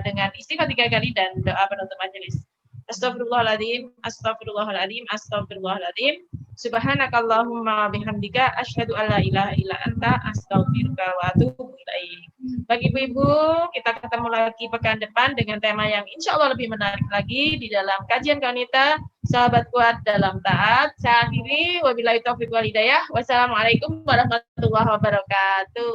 dengan istighfar 3 kali dan doa penutup majelis. Astagfirullahaladzim, astagfirullahaladzim, astagfirullahaladzim. Subhanakallahumma bihamdika asyhadu alla ilaha illa anta astaghfiruka wa atubu ilaik. Bagi ibu-ibu, kita ketemu lagi pekan depan dengan tema yang insya Allah lebih menarik lagi di dalam kajian Kaunita Sahabat Kuat dalam Taat. Saya akhiri, wabillahi taufiq wal hidayah. Wassalamualaikum warahmatullahi wabarakatuh.